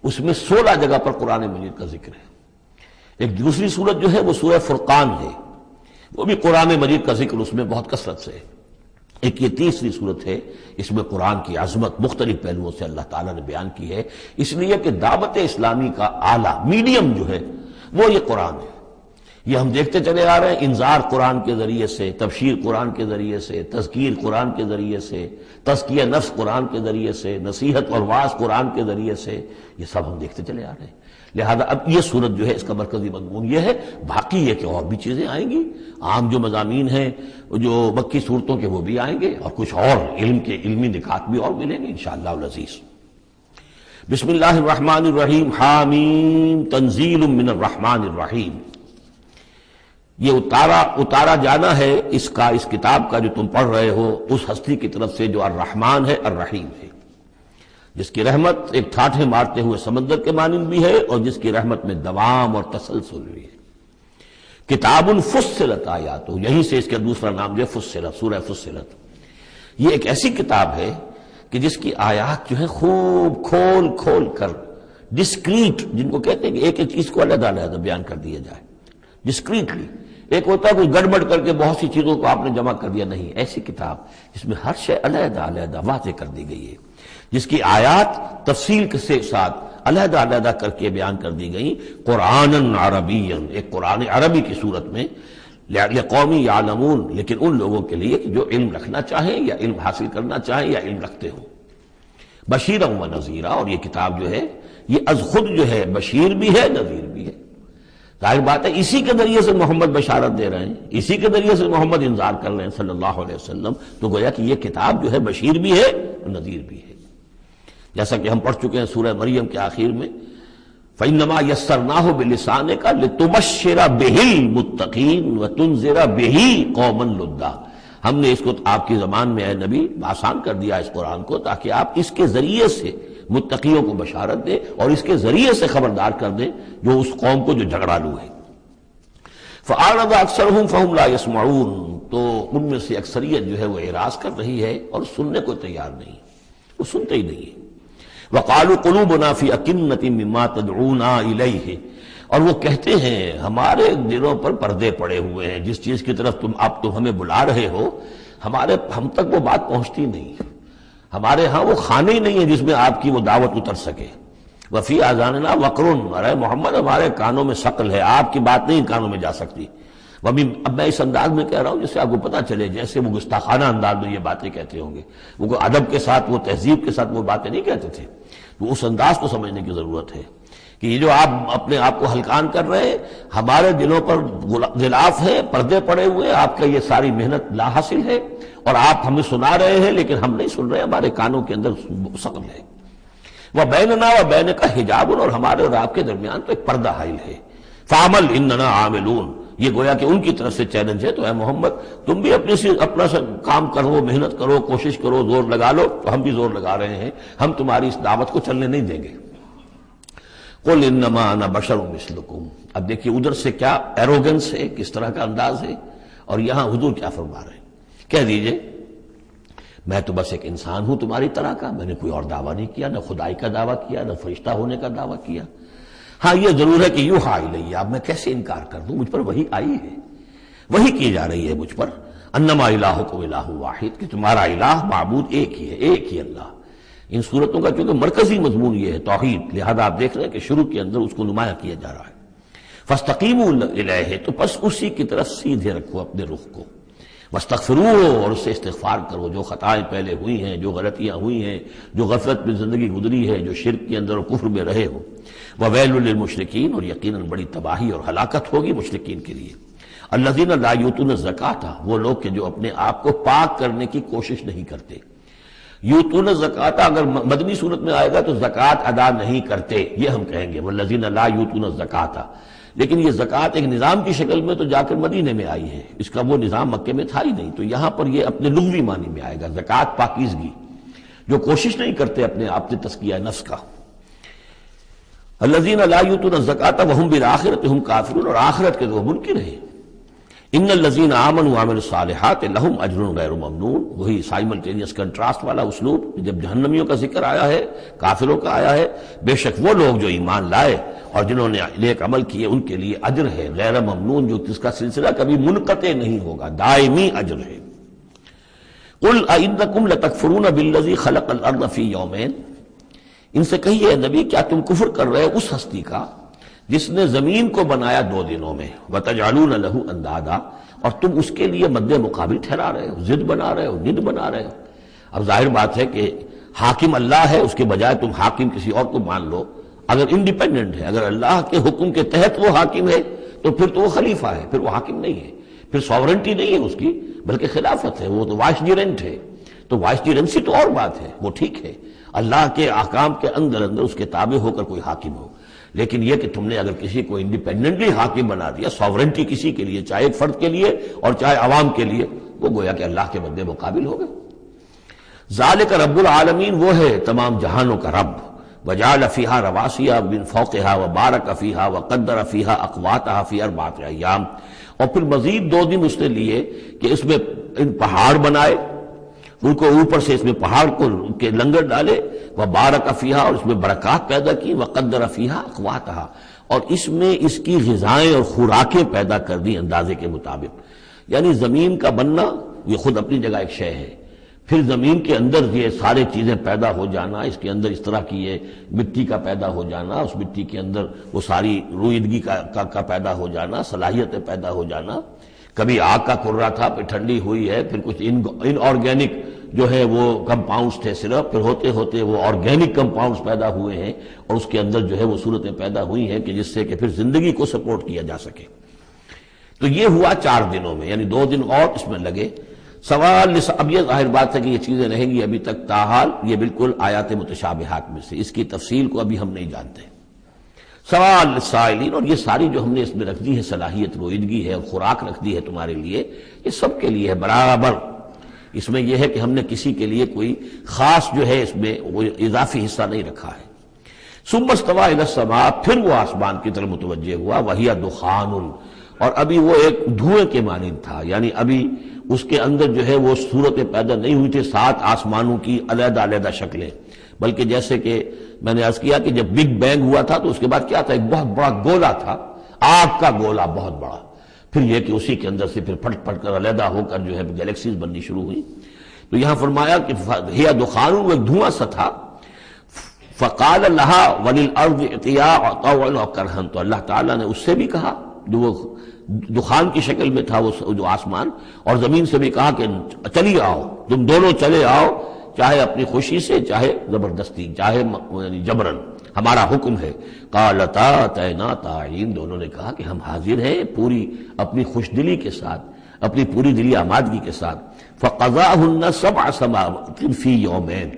اس میں 16 جگہ پر قرآن مجید کا ذکر ہے. ایک دوسری صورت جو ہے وہ سورہ فرقان ہے، وہ بھی قرآن مجید کا ذکر اس میں بہت کثرت سے ہے. ایک یہ تیسری صورت ہے، اس میں قرآن کی عظمت مختلف پہلوؤں سے اللہ تعالیٰ نے بیان کی ہے، اس لیے کہ دعوت اسلامی کا اعلیٰ میڈیم جو ہے وہ یہ قرآن ہے. یہ ہم دیکھتے چلے آ رہے ہیں، انذار قرآن کے ذریعے سے، تبشیر قرآن کے ذریعے سے، تذکیر قرآن کے ذریعے سے، تزکیہ نفس قرآن کے ذریعے سے، نصیحت اور واعظ قرآن کے ذریعے سے، یہ سب ہم دیکھتے چلے آ رہے ہیں. لہذا اب یہ صورت جو ہے اس کا مرکزی مضمون یہ ہے. باقی یہ کہ اور بھی چیزیں آئیں گی، عام جو مضامین ہیں جو مکی صورتوں کے وہ بھی آئیں گے، اور کچھ اور علم کے علمی نکات بھی اور ملیں گے انشاءاللہ العزیز. بسم اللہ الرحمن الرحیم. حامیم تنزیل من الرحمن الرحیم. یہ اتارا جانا ہے اس کتاب کا جو تم پڑھ رہے ہو اس ہستی کی طرف سے جو الرحمن ہے الرحیم ہے، جس کی رحمت ایک ٹھاٹھے مارتے ہوئے سمندر کے مانند بھی ہے اور جس کی رحمت میں دوام اور تسلسل بھی ہے. کتاب فصلت آیاتہ، یہیں سے اس کا دوسرا نام جو ہے فصلت، سورہ فصلت. یہ ایک ایسی کتاب ہے کہ جس کی آیات جو ہے خوب کھول کھول کر ڈسکریٹ، جن کو کہتے ہیں کہ ایک ایک چیز کو علیحدہ علیحدہ بیان کر دیا جائے ڈسکریٹلی. ایک ہوتا ہے کوئی گڑبڑ کر کے بہت سی چیزوں کو آپ نے جمع کر دیا، نہیں، ایسی کتاب جس میں ہر شے علیحدہ علیحدہ واضح کر دی گئی ہے، جس کی آیات تفصیل کے ساتھ علیحدہ علیحدہ کر کے بیان کر دی گئی. قرآن عربی، ایک قرآن عربی کی صورت میں، لقومی یعلمون، لیکن ان لوگوں کے لیے کہ جو علم رکھنا چاہیں یا علم حاصل کرنا چاہیں یا علم رکھتے ہوں. بشیرا و نذیرا، اور یہ کتاب جو ہے یہ از خود جو ہے بشیر بھی ہے نذیر بھی ہے. ظاہر بات ہے اسی کے ذریعے سے محمد بشارت دے رہے ہیں، اسی کے ذریعے سے محمد انذار کر رہے ہیں صلی اللہ علیہ وسلم. تو گویا کہ یہ کتاب جو ہے بشیر بھی ہے اور نذیر بھی ہے. جیسا کہ ہم پڑھ چکے ہیں سورہ مریم کے آخر میں، فَإِنَّمَا يَسَّرْنَاهُ بِلِسَانِكَ لِتُبَشِّرَ بِهِ الْمُتَّقِينَ وَتُنذِرَ بِهِ قَوْمًا لُدًّا. ہم نے اس کو آپ کی زبان میں اے نبی آسان کر دیا اس قرآن کو، تاکہ آپ اس کے ذریعے سے متقیوں کو بشارت دیں اور اس کے ذریعے سے خبردار کر دیں جو اس قوم کو جو جھگڑالو ہے. فَأَعْرَضَ أَكْثَرُهُمْ فَهُمْ لَا يَسْمَعُونَ. تو ان میں سے اکثریت جو ہے وہ اعراض کر رہی ہے اور سننے کو تیار نہیں، وہ سنتے ہی نہیں ہے. وقالوا قلوبنا فی اکنۃ مما تدعونا الیہ، اور وہ کہتے ہیں ہمارے دلوں پر پردے پڑے ہوئے ہیں، جس چیز کی طرف تم ہمیں بلا رہے ہو ہم تک وہ بات پہنچتی نہیں، ہمارے ہاں وہ خانے ہی نہیں ہے جس میں آپ کی وہ دعوت اتر سکے۔ وفی آذاننا وقر، ارے محمد ہمارے کانوں میں ثقل ہے، آپ کی بات نہیں ان کانوں میں جا سکتی۔ اب میں اس انداز میں کہہ رہا ہوں جس سے آپ کو پتہ چلے، جیسے وہ گستاخانہ انداز میں یہ باتیں کہتے ہوں گے، وہ کوئی ادب کے ساتھ، وہ تہذیب کے ساتھ وہ باتیں نہیں کہتے تھے، تو اس انداز کو سمجھنے کی ضرورت ہے کہ یہ جو آپ اپنے آپ کو ہلکان کر رہے ہیں، ہمارے دلوں پر غلاف ہے، پردے پڑے ہوئے ہیں، آپ کا یہ ساری محنت لا حاصل ہے، اور آپ ہمیں سنا رہے ہیں لیکن ہم نہیں سن رہے، ہمارے کانوں کے اندر ثقل ہے۔ وَبَيْنَنَا وَبَيْنَكَ حِجَابٌ، اور ہمارے اور آپ کے درمیان تو ایک پردہ حائل ہے۔ فَعَمَلْ إِنَّنَا عَامِلُونَ، یہ گویا کہ ان کی طرف سے چیلنج ہے، تو اے محمد تم بھی اپنا کام کرو، محنت کرو، کوشش کرو، زور لگا لو، تو ہم بھی زور لگا رہے ہیں، ہم تمہاری اس دعوت کو چلنے نہیں دیں گے۔ قُلْ إِنَّمَا أَنَا بَشَرٌ مِثْلُكُمْ، اب دیکھیے ادھر سے کیا ایروگنس ہے، کس طرح کا انداز ہے، اور یہاں حضور کیا فرما رہے ہیں، کہہ دیجئے میں تو بس ایک انسان ہوں تمہاری طرح کا، میں نے کوئی اور دعویٰ نہیں کیا، نہ خدائی کا دعویٰ کیا، نہ فرشتہ ہونے کا دعویٰ کیا۔ ہاں یہ ضرور ہے کہ یوحیٰ الیہ، اب میں کیسے انکار کر دوں، مجھ پر وحی آئی ہے، وحی کی جا رہی ہے مجھ پر، انما الہکم الہ واحد، کہ تمہارا الہ معبود ایک ہی ہے، ایک ہی اللہ۔ ان صورتوں کا چونکہ مرکزی مضمون یہ ہے توحید، لہذا آپ دیکھ رہے ہیں کہ شروع کے اندر اس کو نمایاں کیا جا رہا ہے۔ فاستقیموا الیہ، تو پس اسی کی طرف سیدھے رکھو اپنے رخ کو، واستغفروہ، اور اس سے استغفار کرو، جو خطائیں پہلے ہوئی ہیں، جو غلطیاں ہوئی ہیں، جو غفلت میں زندگی گزری ہے، جو شرک کے اندر اور کفر میں رہے ہو۔ وویل للمشرکین، اور یقیناً بڑی تباہی اور ہلاکت ہوگی مشرکین کے لیے۔ الذین لا یؤتون الزکاۃ، وہ لوگ کہ جو اپنے آپ کو پاک کرنے کی کوشش نہیں کرتے۔ یؤتون الزکاۃ اگر مدنی صورت میں آئے گا تو زکوٰۃ ادا نہیں کرتے، یہ ہم کہیں گے، والذین لا یؤتون الزکاۃ، لیکن یہ زکوٰۃ ایک نظام کی شکل میں تو جا کر مدینے میں آئی ہے، اس کا وہ نظام مکے میں تھا ہی نہیں، تو یہاں پر یہ اپنے لغوی معنی میں آئے گا، زکوٰۃ پاکیزگی، جو کوشش نہیں کرتے اپنے آپ سے تزکیہ نفس کا۔ الذین لا یؤتون الزکاۃ وہم بالآخرۃ ہم کافرون، اور آخرت کے وہ منکر ہیں۔ ان الذین آمنوا وعملوا الصالحات لہم اجر غیر ممنون، وہی سائملٹینیس کنٹراسٹ والا اسلوب، جب جہنمیوں کا ذکر آیا ہے، کافروں کا آیا ہے، بے شک وہ لوگ جو ایمان لائے اور جنہوں نے نیک عمل کیے ان کے لیے اجر ہے غیر ممنون، جو جس کا سلسلہ کبھی منقطع نہیں ہوگا، دائمی اجر ہے۔ قل ائنکم لتکفرون بالذی خلق الارض فی یومین، ان سے کہیے نبی کیا تم کفر کر رہے ہو اس ہستی کا جس نے زمین کو بنایا 2 دنوں میں، وتجعلون لہ اندادا، اور تم اس کے لیے مد مقابل ٹھہرا رہے ہو، ضد بنا رہے ہو، ند بنا رہے ہو۔ اب ظاہر بات ہے کہ حاکم اللہ ہے، اس کے بجائے تم حاکم کسی اور کو مان لو، اگر انڈیپینڈنٹ ہے، اگر اللہ کے حکم کے تحت وہ حاکم ہے تو پھر تو وہ خلیفہ ہے، پھر وہ حاکم نہیں ہے، پھر ساورنٹی نہیں ہے اس کی بلکہ خلافت ہے، وہ تو وائسجرنٹ ہے، تو وائسجرنسی تو اور بات ہے، وہ ٹھیک ہے، اللہ کے احکام کے اندر اس کے تابع ہو کر کوئی حاکم ہو، لیکن یہ کہ تم نے اگر کسی کو انڈیپینڈنٹلی حاکم بنا دیا، ساورنٹی کسی کے لیے، چاہے ایک فرد کے لیے اور چاہے عوام کے لیے، وہ گویا کہ اللہ کے مد مقابل ہو گئے۔ ذالک رب العالمین، وہ ہے تمام جہانوں کا رب، وجعل فیہا رواسیٰ من فوقہا وبارک فیہا وقدر فیہا اقواتہا فی 4 ایام، اور پھر مزید 2 دن اس نے لیے کہ اس میں ان پہاڑ بنائے، ان کو اوپر سے اس میں پہاڑ کو کے لنگر ڈالے، وبارک فیہا، اور اس میں برکات پیدا کی، وقدر فیہا اقواتہا، اور اس میں اس کی غذائیں اور خوراکیں پیدا کر دی اندازے کے مطابق۔ یعنی زمین کا بننا یہ خود اپنی جگہ ایک شے ہے، پھر زمین کے اندر یہ سارے چیزیں پیدا ہو جانا، اس کے اندر اس طرح کی یہ مٹی کا پیدا ہو جانا، اس مٹی کے اندر وہ ساری روئیدگی کا پیدا ہو جانا، صلاحیتیں پیدا ہو جانا، کبھی آگ کا کرا تھا پھر ٹھنڈی ہوئی ہے، پھر کچھ ان آرگینک جو ہے وہ کمپاؤنڈز تھے صرف، پھر ہوتے ہوتے وہ آرگینک کمپاؤنڈز پیدا ہوئے ہیں، اور اس کے اندر جو ہے وہ صورتیں پیدا ہوئی ہیں کہ جس سے کہ پھر زندگی کو سپورٹ کیا جا سکے۔ تو یہ ہوا 4 دنوں میں، یعنی 2 دن اور اس میں لگے۔ سوال، اب یہ ظاہر بات ہے کہ یہ چیزیں رہیں گی ابھی تک، تاحال یہ بالکل آیات متشابہات میں سے، اس کی تفصیل کو ابھی ہم نہیں جانتے۔ سوال للسائلین، اور یہ ساری جو ہم نے اس میں رکھ دی ہے صلاحیت، روئیدگی ہے اور خوراک رکھ دی ہے تمہارے لیے، یہ سب کے لیے ہے برابر۔ اس میں یہ ہے کہ ہم نے کسی کے لیے کوئی خاص جو ہے اس میں وہ اضافی حصہ نہیں رکھا ہے۔ ثم استوى الى السماء، پھر وہ آسمان کی طرف متوجہ ہوا، وہی دخان، اور ابھی وہ ایک دھوئیں کے مانند تھا، یعنی ابھی اس کے اندر جو ہے وہ صورتیں پیدا نہیں ہوئی تھی 7 آسمانوں کی علیحدہ علیحدہ شکلیں، بلکہ جیسے کہ میں نے عرض کیا کہ جب بگ بینگ ہوا تھا تو اس کے بعد کیا تھا، ایک بہت بڑا گولا تھا، آگ کا گولا بہت بڑا، پھر یہ کہ اسی کے اندر سے پھر پھٹ پھٹ کر علیحدہ ہو کر جو ہے گیلیکسیز بننی شروع ہوئی۔ تو یہاں فرمایا کہ ہی دخان، وہ ایک دھواں سا تھا، فقال لہا وللارض ائتیا طوعا وکرہا، تو اللہ تعالیٰ نے اس سے بھی کہا جو وہ دخان کی شکل میں تھا وہ جو آسمان، اور زمین سے بھی کہا کہ چلی آؤ، تم دونوں چلے آؤ، چاہے اپنی خوشی سے، چاہے زبردستی، چاہے یعنی جبرن، ہمارا حکم ہے۔ قالتا اتینا طاعین، دونوں نے کہا کہ ہم حاضر ہیں پوری اپنی خوش دلی کے ساتھ، اپنی پوری دلی آمادگی کے ساتھ۔ فقضاہن سبع سماوات فی یومین،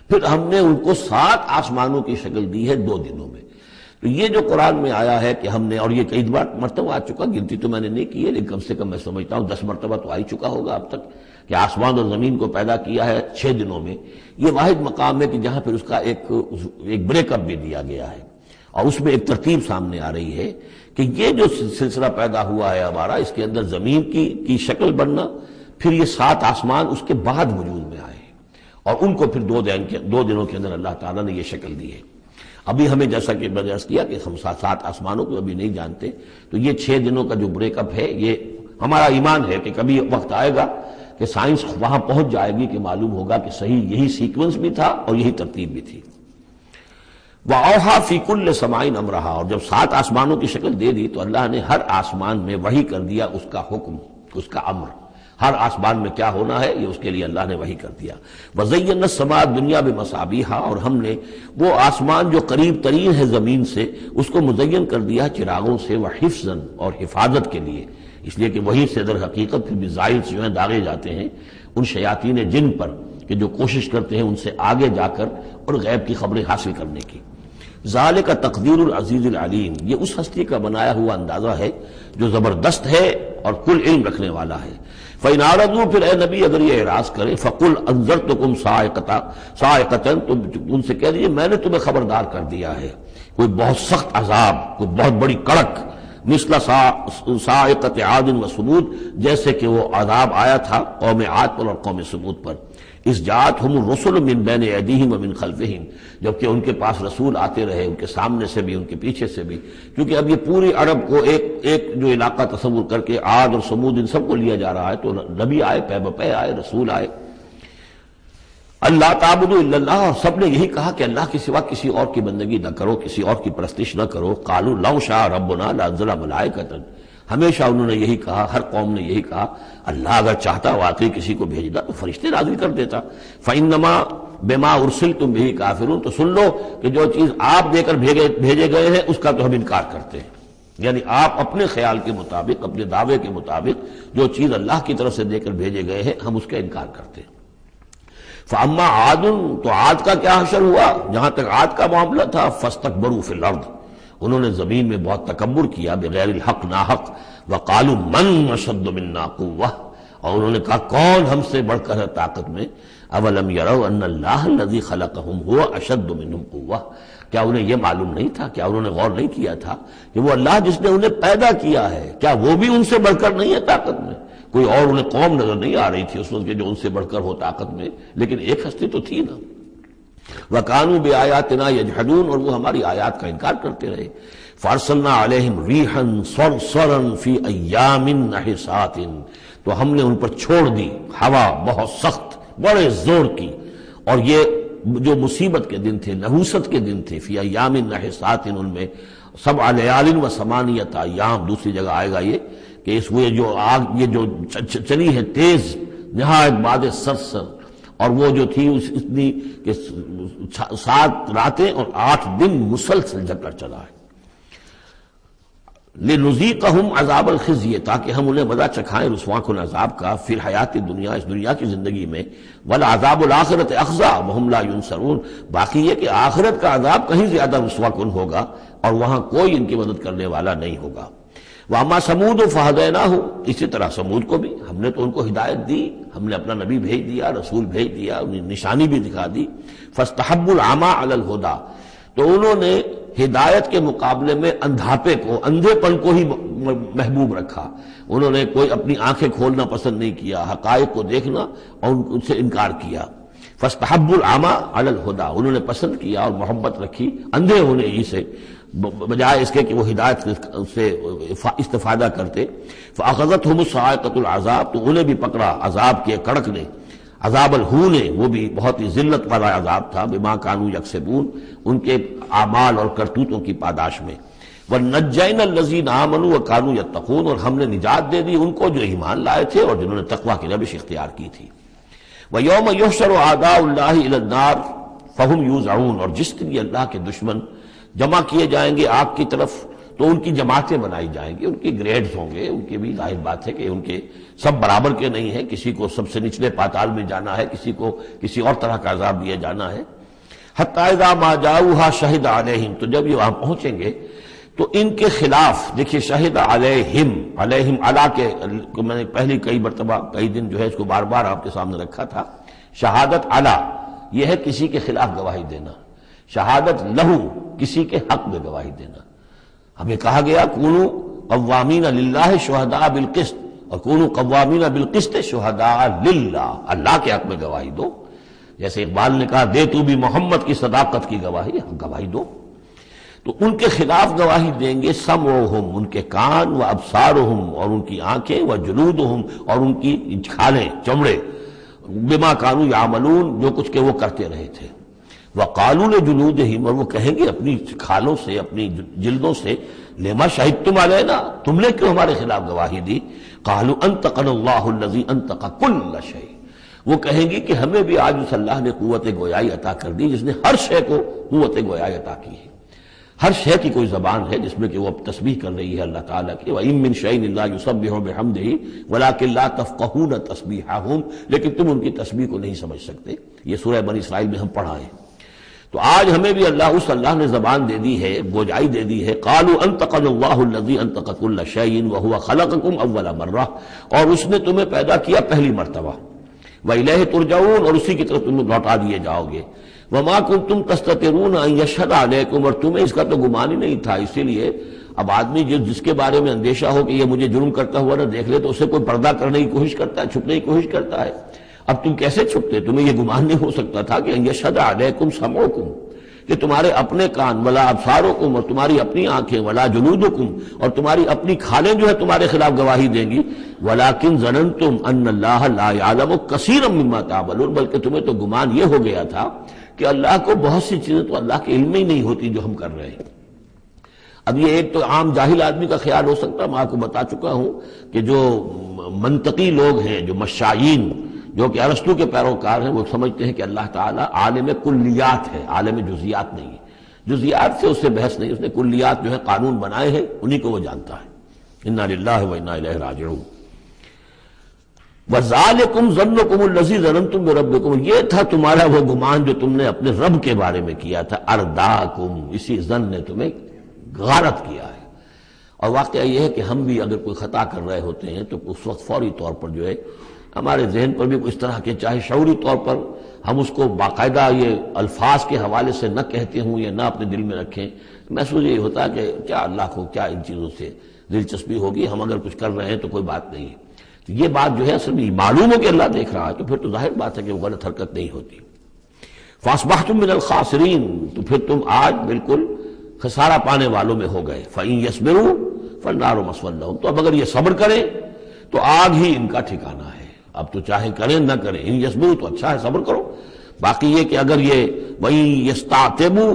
پھر ہم نے ان کو 7 آسمانوں کی شکل دی ہے 2 دنوں میں۔ تو یہ جو قرآن میں آیا ہے کہ ہم نے، اور یہ کئی مرتبہ آ چکا، گنتی تو میں نے نہیں کی ہے لیکن کم سے کم میں سمجھتا ہوں 10 مرتبہ تو آ ہی چکا ہوگا اب تک، کہ آسمان اور زمین کو پیدا کیا ہے 6 دنوں میں۔ یہ واحد مقام ہے کہ جہاں پھر اس کا ایک بریک اپ بھی دیا گیا ہے، اور اس میں ایک ترتیب سامنے آ رہی ہے کہ یہ جو سلسلہ پیدا ہوا ہے ہمارا، اس کے اندر زمین کی شکل بننا، پھر یہ 7 آسمان اس کے بعد وجود میں آئے، اور ان کو پھر 2 دنوں کے اندر اللہ تعالیٰ نے یہ شکل دی ہے۔ ابھی ہمیں جیسا کہ میں نے عرض کیا کہ ہم 7 آسمانوں کو ابھی نہیں جانتے، تو یہ 6 دنوں کا جو بریک اپ ہے، یہ ہمارا ایمان ہے کہ کبھی وقت آئے گا کہ سائنس وہاں پہنچ جائے گی کہ معلوم ہوگا کہ صحیح یہی سیکوینس بھی تھا اور یہی ترتیب بھی تھی۔ وَأَوْحَىٰ فِي كُلِّ سَمَاءٍ أَمْرَهَا، اور جب 7 آسمانوں کی شکل دے دی تو اللہ نے ہر آسمان میں وحی کر دیا اس کا حکم، اس کا امر، ہر آسمان میں کیا ہونا ہے یہ اس کے لیے اللہ نے وحی کر دیا۔ وَزَيَّنَّا السَّمَاءَ الدُّنْيَا بِمَصَابِيحَ، اور ہم نے وہ آسمان جو قریب ترین ہے زمین سے اس کو مزین کر دیا چراغوں سے، وَحِفْظًا، اور حفاظت کے لیے، اس لیے کہ وہی سے در حقیقت پھر بھی زائل جو ہیں داغے جاتے ہیں ان شیاطین جن پر کہ جو کوشش کرتے ہیں ان سے آگے جا کر اور غیب کی خبریں حاصل کرنے کی۔ ذالک تقدیر العزیز العلیم، یہ اس ہستی کا بنایا ہوا اندازہ ہے جو زبردست ہے اور کل علم رکھنے والا ہے۔ فَإِنْ أَعْرَضُوا، پھر اے نبی اگر یہ اعراض کرے، فَقُلْ أَنذَرْتُكُمْ صَاعِقَةً، تو ان سے کہہ دیجیے میں نے تمہیں خبردار کر دیا ہے کوئی بہت سخت عذاب، کوئی بہت بڑی کڑک، مثل صاعقۃ عاد و ثمود، جیسے کہ وہ عذاب آیا تھا قوم عاد پر اور قوم ثمود پر، اذ جاءتہم الرسل من بین ایدیہم ومن خلفہم، جبکہ ان کے پاس رسول آتے رہے ان کے سامنے سے بھی ان کے پیچھے سے بھی، کیونکہ اب یہ پوری عرب کو ایک جو علاقہ تصور کر کے عاد اور ثمود ان سب کو لیا جا رہا ہے، تو نبی آئے، پے بپے آئے، رسول آئے۔ اللہ تعبدوا الا اللہ، اور سب نے یہی کہا کہ اللہ کے سوا کسی اور کی بندگی نہ کرو، کسی اور کی پرستش نہ کرو۔ قالوا لو شاء ربنا لانزل ملائکۃ، ہمیشہ انہوں نے یہی کہا، ہر قوم نے یہی کہا اللہ اگر چاہتا واقعی کسی کو بھیجنا تو فرشتے نازل کر دیتا۔ فانما بما ارسلتم به کافرون، تو سن لو کہ جو چیز آپ دے کر بھیجے گئے ہیں اس کا تو ہم انکار کرتے ہیں، یعنی آپ اپنے خیال کے مطابق، اپنے دعوے کے مطابق جو چیز اللہ کی طرف سے دے کر بھیجے گئے ہیں ہم اس کا انکار کرتے ہیں۔ فاما عاد، تو عاد کا کیا حشر ہوا، جہاں تک عاد کا معاملہ تھا، فاستکبروا فی الارض، انہوں نے زمین میں بہت تکبر کیا بغیر الحق، ناحق، وقالوا من اشد منا قوہ، اور انہوں نے کہا کون ہم سے بڑھ کر ہے طاقت میں۔ اولم یروا ان اللہ الذی خلقہم هو اشد منہم قوہ، کیا انہیں یہ معلوم نہیں تھا، کیا انہوں نے غور نہیں کیا تھا کہ وہ اللہ جس نے انہیں پیدا کیا ہے کیا وہ بھی ان سے بڑھ کر نہیں ہے طاقت میں؟ کوئی اور انہیں قوم نظر نہیں آ رہی تھی اس وقت جو ان سے بڑھ کر ہو طاقت میں، لیکن ایک ہستی تو تھی نا۔ وَكَانُوا بِآيَاتِنَا يَجْحَدُونَ، اور وہ ہماری آیات کا انکار کرتے رہے۔ فَأَرْسَلْنَا عَلَيْهِمْ رِيحًا صَرْصَرًا فِي أَيَّامٍ نَحِسَاتٍ، تو ہم نے ان پر چھوڑ دی ہوا بہت سخت، بڑے زور کی، اور یہ جو مصیبت کے دن تھے، نحوست کے دن تھے، فی ایام نحسات، ان میں 7 لیال و 8 ایام، دوسری جگہ آئے گا یہ کہ اس وہ جو آگ یہ جو چلی ہے تیز نہایت باد سرسر، اور وہ جو تھی اتنی کہ 7 راتیں اور 8 دن مسلسل جل کر چلا ہے۔ لِنُذِيقَهُمْ عَذَابَ الْخِزْيِ، تاکہ ہم انہیں مزہ چکھائیں رسوا کن عذاب کا، فی الحیات دنیا، اس دنیا کی زندگی میں، وَالْعَذَابُ الْآخِرَةِ أَخْزَىٰ وَهُمْ لَا يُنصَرُونَ، باقی یہ کہ آخرت کا عذاب کہیں زیادہ رسوا کن ہوگا اور وہاں کوئی ان کی مدد کرنے والا نہیں ہوگا۔ وَأَمَّا ثَمُودُ فَهَدَيْنَاهُمْ، اسی طرح سمود کو بھی ہم نے تو ان کو ہدایت دی، ہم نے اپنا نبی بھیج دیا، رسول بھیج دیا، انہیں نشانی بھی دکھا دی۔ فَاسْتَحَبُّوا الْعَمَىٰ عَلَى الْهُدىٰ، تو انہوں نے ہدایت کے مقابلے میں اندھاپے کو، اندھے پن کو ہی محبوب رکھا، انہوں نے کوئی اپنی آنکھیں کھولنا پسند نہیں کیا، حقائق کو دیکھنا اور ان سے انکار کیا۔ فاستحبوا العمى علی الہدی، انہوں نے پسند کیا اور محبت رکھی اندھے ہونے ہی سے بجائے اس کے کہ وہ ہدایت سے استفادہ کرتے. فاخذتهم الصاعقۃ العذاب، تو انہیں بھی پکڑا عذاب کے کڑک نے، عذاب الہون، وہ بھی بہت ہی ذلت والا عذاب تھا، بما کانوا یکسبون، ان کے اعمال اور کرتوتوں کی پاداش میں. وَنَجَّيْنَا الَّذِينَ آمَنُوا وَكَانُوا يَتَّقُونَ، اور ہم نے نجات دے دی ان کو جو ایمان لائے تھے اور جنہوں نے تقویٰ کی روش اختیار کی تھی. وَيَوْمَ يُحْشَرُ أَعْدَاءُ اللَّهِ إِلَى النَّارِ فَهُمْ يُوزَعُونَ، اور جس دن اللہ کے دشمن جمع کیے جائیں گے آگ کی طرف تو ان کی جماعتیں بنائی جائیں گی، ان کی گریڈز ہوں گے، ان کی بھی ظاہر بات ہے کہ ان کے سب برابر کے نہیں ہیں، کسی کو سب سے نچلے پاتال میں جانا ہے، کسی کو کسی اور طرح کا عذاب دیا جانا ہے. حَتَّى إِذَا مَا جَاءُوهَا شَهِدَ عَلَيْهِمْ، تو جب یہ وہاں پہنچیں گے تو ان کے خلاف دیکھیے شہد علیہم، علیہم علا کے میں نے پہلی کئی مرتبہ کئی دن جو ہے اس کو بار بار آپ کے سامنے رکھا تھا. شہادت علا یہ ہے کسی کے خلاف گواہی دینا، شہادت لہو کسی کے حق میں گواہی دینا. ہمیں کہا گیا کونوا قوامین للہ شہداء بالقسط، اور کونوا قوامین بالقسط شہداء للہ، اللہ کے حق میں گواہی دو. جیسے اقبال نے کہا دے تو بھی محمد کی صداقت کی گواہی، گواہی دو. تو ان کے خلاف گواہی دیں گے سمعہم، ان کے کان، و ابصارہم، اور ان کی آنکھیں، و جلودہم، اور ان کی کھالیں چمڑے، بما کانوا یعملون، جو کچھ کہ وہ کرتے رہے تھے. وقالوا لجلودہم، اور وہ کہیں گے اپنی کھالوں سے، اپنی جلدوں سے، لما شہدتم علینا، تم نے کیوں ہمارے خلاف گواہی دی. قالوا انطقنا اللہ الذی انطق کل شیء، وہ کہیں گی کہ ہمیں بھی آج اس اللہ نے قوت گویائی عطا کر دی جس نے ہر شے کو قوت گویائی عطا کی ہے. ہر شے کی کوئی زبان ہے جس میں کہ وہ تسبیح کر رہی ہے اللہ تعالیٰ کی. وَإِن مِّن شَيْءٍ إِلَّا يُسَبِّحُ بِحَمْدِهِ وَلَٰكِن لَّا تَفْقَهُونَ تَسْبِيحَهُمْ، لیکن تم ان کی تسبیح کو نہیں سمجھ سکتے. یہ سورہ بنی اسرائیل میں ہم پڑھا ہے. تو آج ہمیں بھی اس اللہ نے زبان دے دی ہے، گوجائی دے دی ہے. قالوا انطقنا اللہ الذی انطق کل شیء وہو خلقکم اول مرہ، اور اس نے تمہیں پیدا کیا پہلی مرتبہ. وإلیہ ترجعون، اور اسی کی طرف تم لوٹا دیے جاؤ گے. وما کنتم تستترون ان یشہد علیکم، اور تمہیں اس کا تو گمان ہی نہیں تھا. اسی لیے اب آدمی جس کے بارے میں اندیشہ ہو کہ یہ مجھے جرم کرتا ہوا نہ دیکھ لے تو اسے کوئی پردہ کرنے کی کوشش کرتا ہے، چھپنے کی کوشش کرتا ہے. اب تم کیسے چھپتے؟ تمہیں یہ گمان نہیں ہو سکتا تھا کہ ان یشہد علیکم سمعکم، کہ تمہارے اپنے کان، ولا ابصارکم، اور تمہاری اپنی آنکھیں، ولا جلودکم، اور تمہاری اپنی کھالیں جو ہے تمہارے خلاف گواہی دیں گی. ولکن ظننتم ان اللہ لا یعلم کثیرا مما تعملون، بلکہ تمہیں تو گمان یہ ہو گیا تھا کہ اللہ کو بہت سی چیزیں تو اللہ کے علم میں ہی نہیں ہوتی جو ہم کر رہے ہیں. اب یہ ایک تو عام جاہل آدمی کا خیال ہو سکتا ہے، میں آپ کو بتا چکا ہوں کہ جو منطقی لوگ ہیں، جو مشائین، جو کہ ارسطو کے پیروکار ہیں، وہ سمجھتے ہیں کہ اللہ تعالیٰ عالم کلیات ہے، عالم جزیات نہیں ہے. جزیات سے اس سے بحث نہیں، اس نے کلیات جو ہے قانون بنائے ہیں، انہی کو وہ جانتا ہے. انا للہ و انا الیہ راجعون. وَذَلِكُمْ ظَنُّكُمُ الَّذِي ظَنَنْتُمْ بِرَبِّكُمْ، یہ تھا تمہارا وہ گمان جو تم نے اپنے رب کے بارے میں کیا تھا. ارداکم، اسی ظن نے تمہیں غارت کیا ہے. اور واقعہ یہ ہے کہ ہم بھی اگر کوئی خطا کر رہے ہوتے ہیں تو اس وقت فوری طور پر جو ہے ہمارے ذہن پر بھی اس طرح کے، چاہے شعوری طور پر ہم اس کو باقاعدہ یہ الفاظ کے حوالے سے نہ کہتے ہوں یا نہ اپنے دل میں رکھیں، محسوس یہ ہوتا ہے کہ کیا اللہ کو کیا ان چیزوں سے دلچسپی ہوگی، ہم اگر کچھ کر رہے ہیں تو کوئی بات نہیں ہے. تو یہ بات جو ہے اصل میں معلوم ہو کہ اللہ دیکھ رہا ہے تو پھر تو ظاہر بات ہے کہ وہ غلط حرکت نہیں ہوتی. فاصبحتم من الخاسرین، تو پھر تم آج بالکل خسارہ پانے والوں میں ہو گئے. فإن يصبروا فالنار مثوى لهم، تو اب اگر یہ صبر کریں تو آگ ہی ان کا ٹھکانہ ہے. اب تو چاہے کریں نہ کریں، ان يصبروا تو اچھا ہے، صبر کرو. باقی یہ کہ اگر یہ وإن يستعتبوا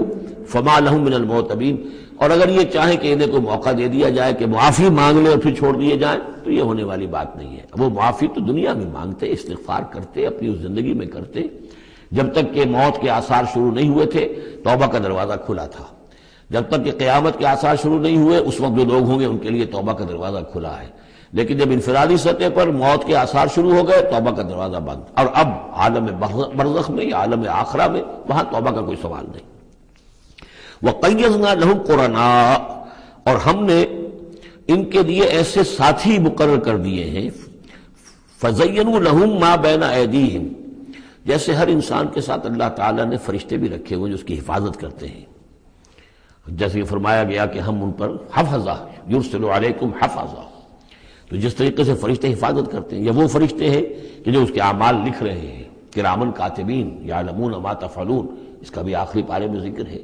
فما لهم من المعتبین، اور اگر یہ چاہیں کہ انہیں کوئی موقع دے دیا جائے کہ معافی مانگ لیں اور پھر چھوڑ دیے جائیں تو یہ ہونے والی بات نہیں ہے. وہ معافی تو دنیا میں مانگتے، استغفار کرتے، اپنی اس زندگی میں کرتے. جب تک کہ موت کے آثار شروع نہیں ہوئے تھے توبہ کا دروازہ کھلا تھا. جب تک کہ قیامت کے آثار شروع نہیں ہوئے اس وقت جو لوگ ہوں گے ان کے لیے توبہ کا دروازہ کھلا ہے. لیکن جب انفرادی سطح پر موت کے آثار شروع ہو گئے توبہ کا دروازہ بند. اور اب عالم برزخ میں یا عالم آخرہ میں وہاں توبہ کا کوئی سوال نہیں. وَقَيَّضْنَا لَهُمْ قُرَنَاءَ، اور ہم نے ان کے لیے ایسے ساتھی مقرر کر دیے ہیں. فَزَيَّنُوا لَهُمْ مَا بَيْنَ أَيْدِيهِمْ، جیسے ہر انسان کے ساتھ اللہ تعالیٰ نے فرشتے بھی رکھے ہوئے جو اس کی حفاظت کرتے ہیں. جیسے یہ فرمایا گیا کہ ہم ان پر حفظہ یرسل علیکم حفظہ، تو جس طریقے سے فرشتے حفاظت کرتے ہیں، یا وہ فرشتے ہیں کہ جو اس کے اعمال لکھ رہے ہیں. کرامن کاتبین یعلمون ما تفعلون، اس کا بھی آخری پارے میں ذکر ہے۔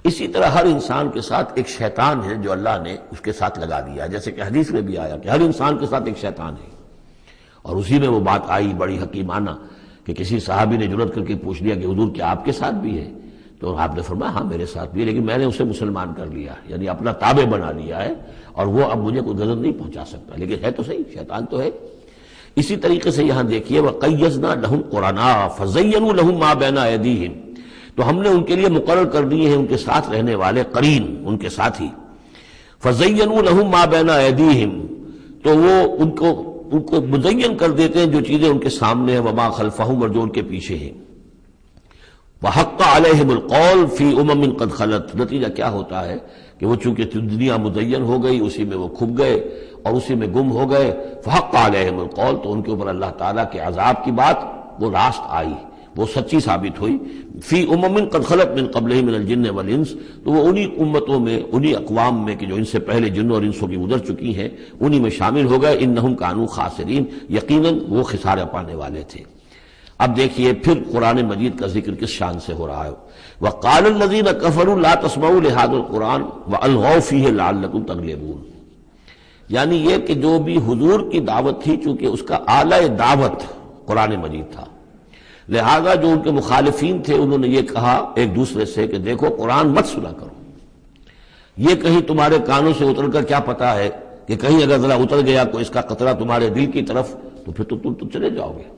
اسی طرح ہر انسان کے ساتھ ایک شیطان ہے جو اللہ نے اس کے ساتھ لگا دیا، جیسے کہ حدیث میں بھی آیا کہ ہر انسان کے ساتھ ایک شیطان ہے۔ اور اسی میں وہ بات آئی بڑی حکیمانہ کہ کسی صحابی نے جرأت کر کے پوچھ لیا کہ حضور کیا آپ کے ساتھ بھی ہے؟ تو آپ نے فرمایا ہاں میرے ساتھ بھی ہے، لیکن میں نے اسے مسلمان کر لیا، یعنی اپنا تابع بنا لیا ہے، اور وہ اب مجھے کوئی غضب نہیں پہنچا سکتا، لیکن ہے تو صحیح، شیطان تو ہے۔ اسی طریقے سے یہاں دیکھیے وَقَيَّزْنَا لَهُمْ قُرَنَاءَ فَزَيَّنُوا لَهُم مَا بَيْنَ أَيْدِيهِمْ، تو ہم نے ان کے لیے مقرر کر دیے ہیں ان کے ساتھ رہنے والے قرین، ان کے ساتھی۔ فَزَيَّنُوا لَهُم مَا بَيْنَ أَيْدِيهِمْ، تو وہ ان کو مزین کر دیتے ہیں جو چیزیں ان کے سامنے ہیں، وما خلفہم، اور جو ان کے پیچھے ہیں۔ وحق علیہم القول فی امم قد خلت، نتیجہ کیا ہوتا ہے کہ وہ چونکہ دنیا مزین ہو گئی، اسی میں وہ کھپ گئے اور اسی میں گم ہو گئے۔ فحق علیہم القول، تو ان کے اوپر اللہ تعالیٰ کے عذاب کی بات وہ راست آئی، وہ سچی ثابت ہوئی۔ فی امم قد خلت من قبلہم من الجن والانس، تو وہ انہی امتوں میں، انہی اقوام میں کہ جو ان سے پہلے جنوں اور انسوں کی گزر چکی ہیں، انہی میں شامل ہو گئے۔ انہم کانوا خاسرین، یقیناً وہ خسارہ پانے والے تھے۔ اب دیکھیے پھر قرآن مجید کا ذکر کس شان سے ہو رہا ہے۔ وَقَالَ الَّذِينَ كَفَرُوا لَا تَسْمَعُوا لِهَذَا الْقُرْآنِ وَأَلْغَوْا فِيهِ لَعَلَّكُمْ تَغْلِبُونَ، یعنی یہ کہ جو بھی حضور کی دعوت تھی، چونکہ اس کا اعلی دعوت قرآن مجید تھا، لہذا جو ان کے مخالفین تھے انہوں نے یہ کہا ایک دوسرے سے کہ دیکھو قرآن مت سنا کرو، یہ کہیں تمہارے کانوں سے اتر کر کیا پتا ہے کہ کہیں اگر ذرا اتر گیا کوئی اس کا قطرہ تمہارے دل کی طرف تو پھر تم چلے جاؤ گے۔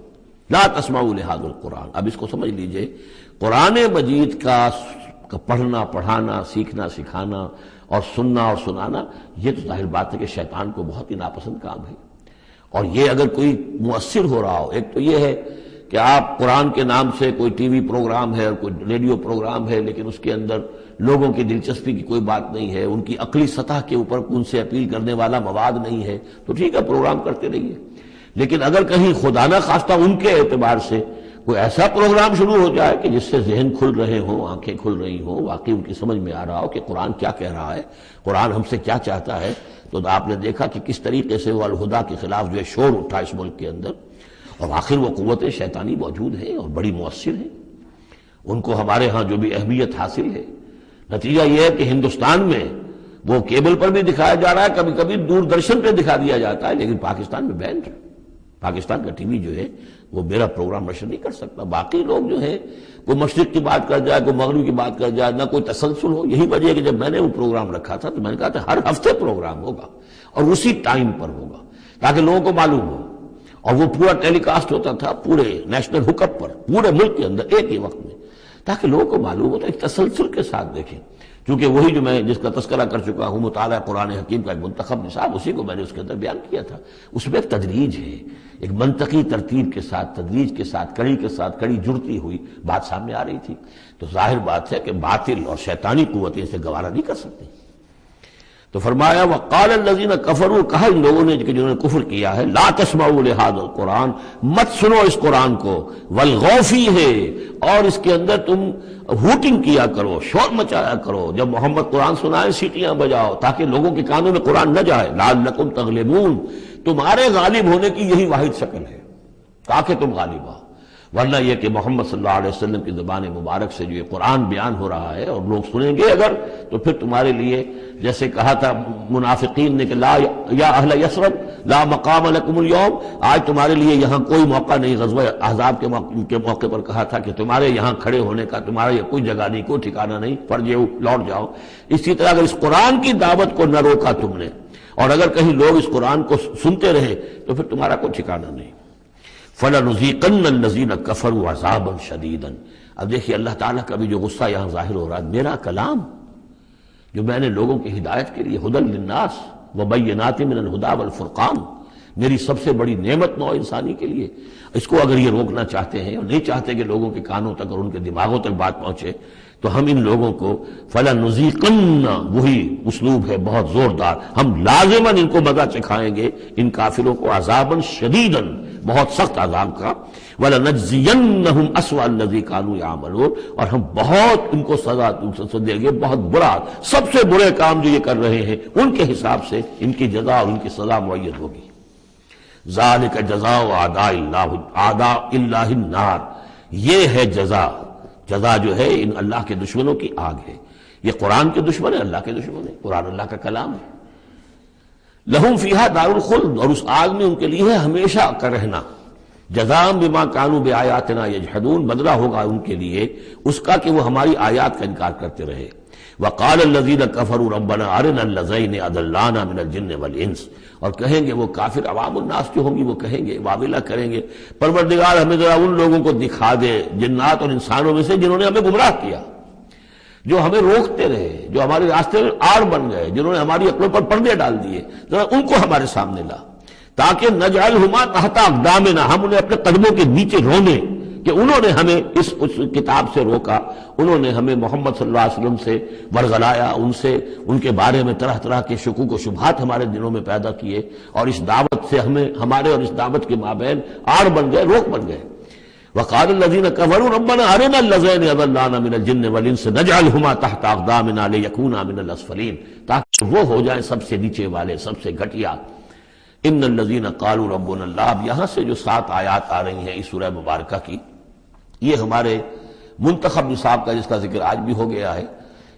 لا تسمعوا لهذا القرآن، اب اس کو سمجھ لیجئے، قرآن مجید کا پڑھنا، پڑھانا، سیکھنا، سکھانا اور سننا اور سنانا، یہ تو ظاہر بات ہے کہ شیطان کو بہت ہی ناپسند کام ہے۔ اور یہ اگر کوئی مؤثر ہو رہا ہو، ایک تو یہ ہے کہ آپ قرآن کے نام سے کوئی ٹی وی پروگرام ہے اور کوئی ریڈیو پروگرام ہے، لیکن اس کے اندر لوگوں کی دلچسپی کی کوئی بات نہیں ہے، ان کی عقلی سطح کے اوپر ان سے اپیل کرنے والا مواد نہیں ہے، تو ٹھیک ہے پروگرام کرتے رہیے۔ لیکن اگر کہیں خدا نہ خواستہ ان کے اعتبار سے کوئی ایسا پروگرام شروع ہو جائے کہ جس سے ذہن کھل رہے ہوں، آنکھیں کھل رہی ہوں، واقعی ان کی سمجھ میں آ رہا ہو کہ قرآن کیا کہہ رہا ہے، قرآن ہم سے کیا چاہتا ہے، تو آپ نے دیکھا کہ کس طریقے سے وہ الہدا کے خلاف جو ہے شور اٹھا اس ملک کے اندر، اور آخر وہ قوتیں شیطانی موجود ہیں اور بڑی مؤثر ہیں، ان کو ہمارے ہاں جو بھی اہمیت حاصل ہے۔ نتیجہ یہ ہے کہ ہندوستان میں وہ کیبل پر بھی دکھایا جا رہا ہے، کبھی کبھی دوردرشن پہ دکھا دیا جاتا ہے، لیکن پاکستان میں بینڈ ہے۔ پاکستان کا ٹی وی جو ہے وہ میرا پروگرام نشر نہیں کر سکتا۔ باقی لوگ جو ہیں کوئی مشرق کی بات کر جائے، کوئی مغرب کی بات کر جائے، نہ کوئی تسلسل ہو۔ یہی وجہ ہے کہ جب میں نے وہ پروگرام رکھا تھا تو میں نے کہا تھا ہر ہفتے پروگرام ہوگا اور اسی ٹائم پر ہوگا تاکہ لوگوں کو معلوم ہو، اور وہ پورا ٹیلی کاسٹ ہوتا تھا پورے نیشنل ہک اپ پر، پورے ملک کے اندر ایک ہی وقت میں، تاکہ لوگوں کو معلوم ہو، تو ایک تسلسل کے ساتھ دیکھیں۔ کیونکہ وہی جو میں جس کا تذکرہ کر چکا ہوں، مطالعہ قرآن حکیم کا ایک منتخب نصاب، اسی کو میں نے اس کے اندر بیان کیا تھا۔ اس میں ایک تدریج ہے، ایک منطقی ترتیب کے ساتھ، تدریج کے ساتھ، کڑی کے ساتھ کڑی جڑتی ہوئی بات سامنے آ رہی تھی۔ تو ظاہر بات ہے کہ باطل اور شیطانی قوتیں اسے گوارا نہیں کر سکتی۔ تو فرمایا وقال الذین کفروا، کہا ان لوگوں نے کہ جنہوں نے کفر کیا ہے، لا تسمعوا لهذا القرآن، مت سنو اس قرآن کو، والغوا فیہ، اور اس کے اندر تم ہوٹنگ کیا کرو، شور مچایا کرو، جب محمد قرآن سنائے سیٹیاں بجاؤ تاکہ لوگوں کے کانوں میں قرآن نہ جائے، لعلکم تغلبون، تمہارے غالب ہونے کی یہی واحد شکل ہے تاکہ تم غالب ہو، ورنہ یہ کہ محمد صلی اللہ علیہ وسلم کی زبان مبارک سے جو یہ قرآن بیان ہو رہا ہے اور لوگ سنیں گے اگر، تو پھر تمہارے لیے جیسے کہا تھا منافقین نے کہ لا یا اہل یثرب لا مقام لکم اليوم، آج تمہارے لیے یہاں کوئی موقع نہیں۔ غزوہ احزاب کے موقع پر کہا تھا کہ تمہارے یہاں کھڑے ہونے کا تمہارے یہ کوئی جگہ نہیں، کوئی ٹھکانہ نہیں، فرجعوا، لوٹ جاؤ۔ اسی طرح اگر اس قرآن کی دعوت کو نہ روکا تم نے، اور اگر کہیں لوگ اس قرآن کو سنتے رہے تو پھر تمہارا کوئی ٹھکانہ نہیں۔ فَلَنُذِيقَنَّ الَّذِينَ كَفَرُوا عَذَابًا شَدِيدًا، اب دیکھیے اللہ تعالیٰ کا بھی جو غصہ یہاں ظاہر ہو رہا ہے، میرا کلام جو میں نے لوگوں کی ہدایت کے لیے ہدی للناس وبینات من الہدی والفرقان، میری سب سے بڑی نعمت نوع انسانی کے لیے، اس کو اگر یہ روکنا چاہتے ہیں اور نہیں چاہتے کہ لوگوں کے کانوں تک اور ان کے دماغوں تک بات پہنچے، تو ہم ان لوگوں کو فَلَنُذِيقَنَّ، وہی اسلوب ہے بہت زوردار، ہم لازماً ان کو مزہ چکھائیں گے ان کافروں کو، عذاباً شدیداً، بہت سخت عذاب کا، وَلَنَجْزِيَنَّهُمْ أَسْوَأَ الَّذِي كَانُوا يَعْمَلُونَ، اور ہم بہت ان کو سزا دیں گے، بہت برا، سب سے برے کام جو یہ کر رہے ہیں ان کے حساب سے ان کی جزا اور ان کی سزا معین ہوگی۔ ذالک جزاء اعداء اللہ النار، یہ ہے جزا جو ہے ان اللہ کے دشمنوں کی آگ ہے۔ یہ قرآن کے دشمن ہے، اللہ کے دشمن ہے، قرآن اللہ کا کلام ہے۔ لہم فیہا دار الخلد، اور اس آگ میں ان کے لیے ہے ہمیشہ کا رہنا۔ جزاء بما كانوا بآیاتنا یجحدون، بدلہ ہوگا ان کے لیے اس کا کہ وہ ہماری آیات کا انکار کرتے رہے۔ وقال الذين كفروا ربنا ارنا الذين اضلانا من الجن والانس، اور کہیں گے وہ کافر عوام الناس جو ہوں گی وہ کہیں گے، واویلا کریں گے، پروردگار ہمیں ذرا ان لوگوں کو دکھا دے جنات اور انسانوں میں سے جنہوں نے ہمیں گمراہ کیا، جو ہمیں روکتے رہے، جو ہمارے راستے میں آڑ بن گئے، جنہوں نے ہماری عقلوں پر پردے ڈال دیے، ذرا ان کو ہمارے سامنے لا، تاکہ نجعلہما تحت اقدامنا، ہم انہیں اپنے قدموں کے نیچے رونے کہ انہوں نے ہمیں اس کتاب سے روکا، انہوں نے ہمیں محمد صلی اللہ علیہ وسلم سے ورغلایا، ان کے بارے میں طرح طرح کے شکوک و شبہات ہمارے دلوں میں پیدا کیے، اور اس دعوت سے ہمارے اور اس دعوت کے مابین آڑ بن گئے، روک بن گئے۔ وقال الذين كفروا ربنا ارنا الذين اضلانا من الجن والانس نجعلهما تحت اقدامنا ليكونا من الاسفلين، تاکہ وہ ہو جائیں سب سے نیچے والے، سب سے گھٹیا۔ ان الذين قالوا ربنا الله، اب یہاں سے جو 7 آیات آ رہی ہیں اس سورہ مبارکہ کی، یہ ہمارے منتخب نصاب کا جس کا ذکر آج بھی ہو گیا ہے،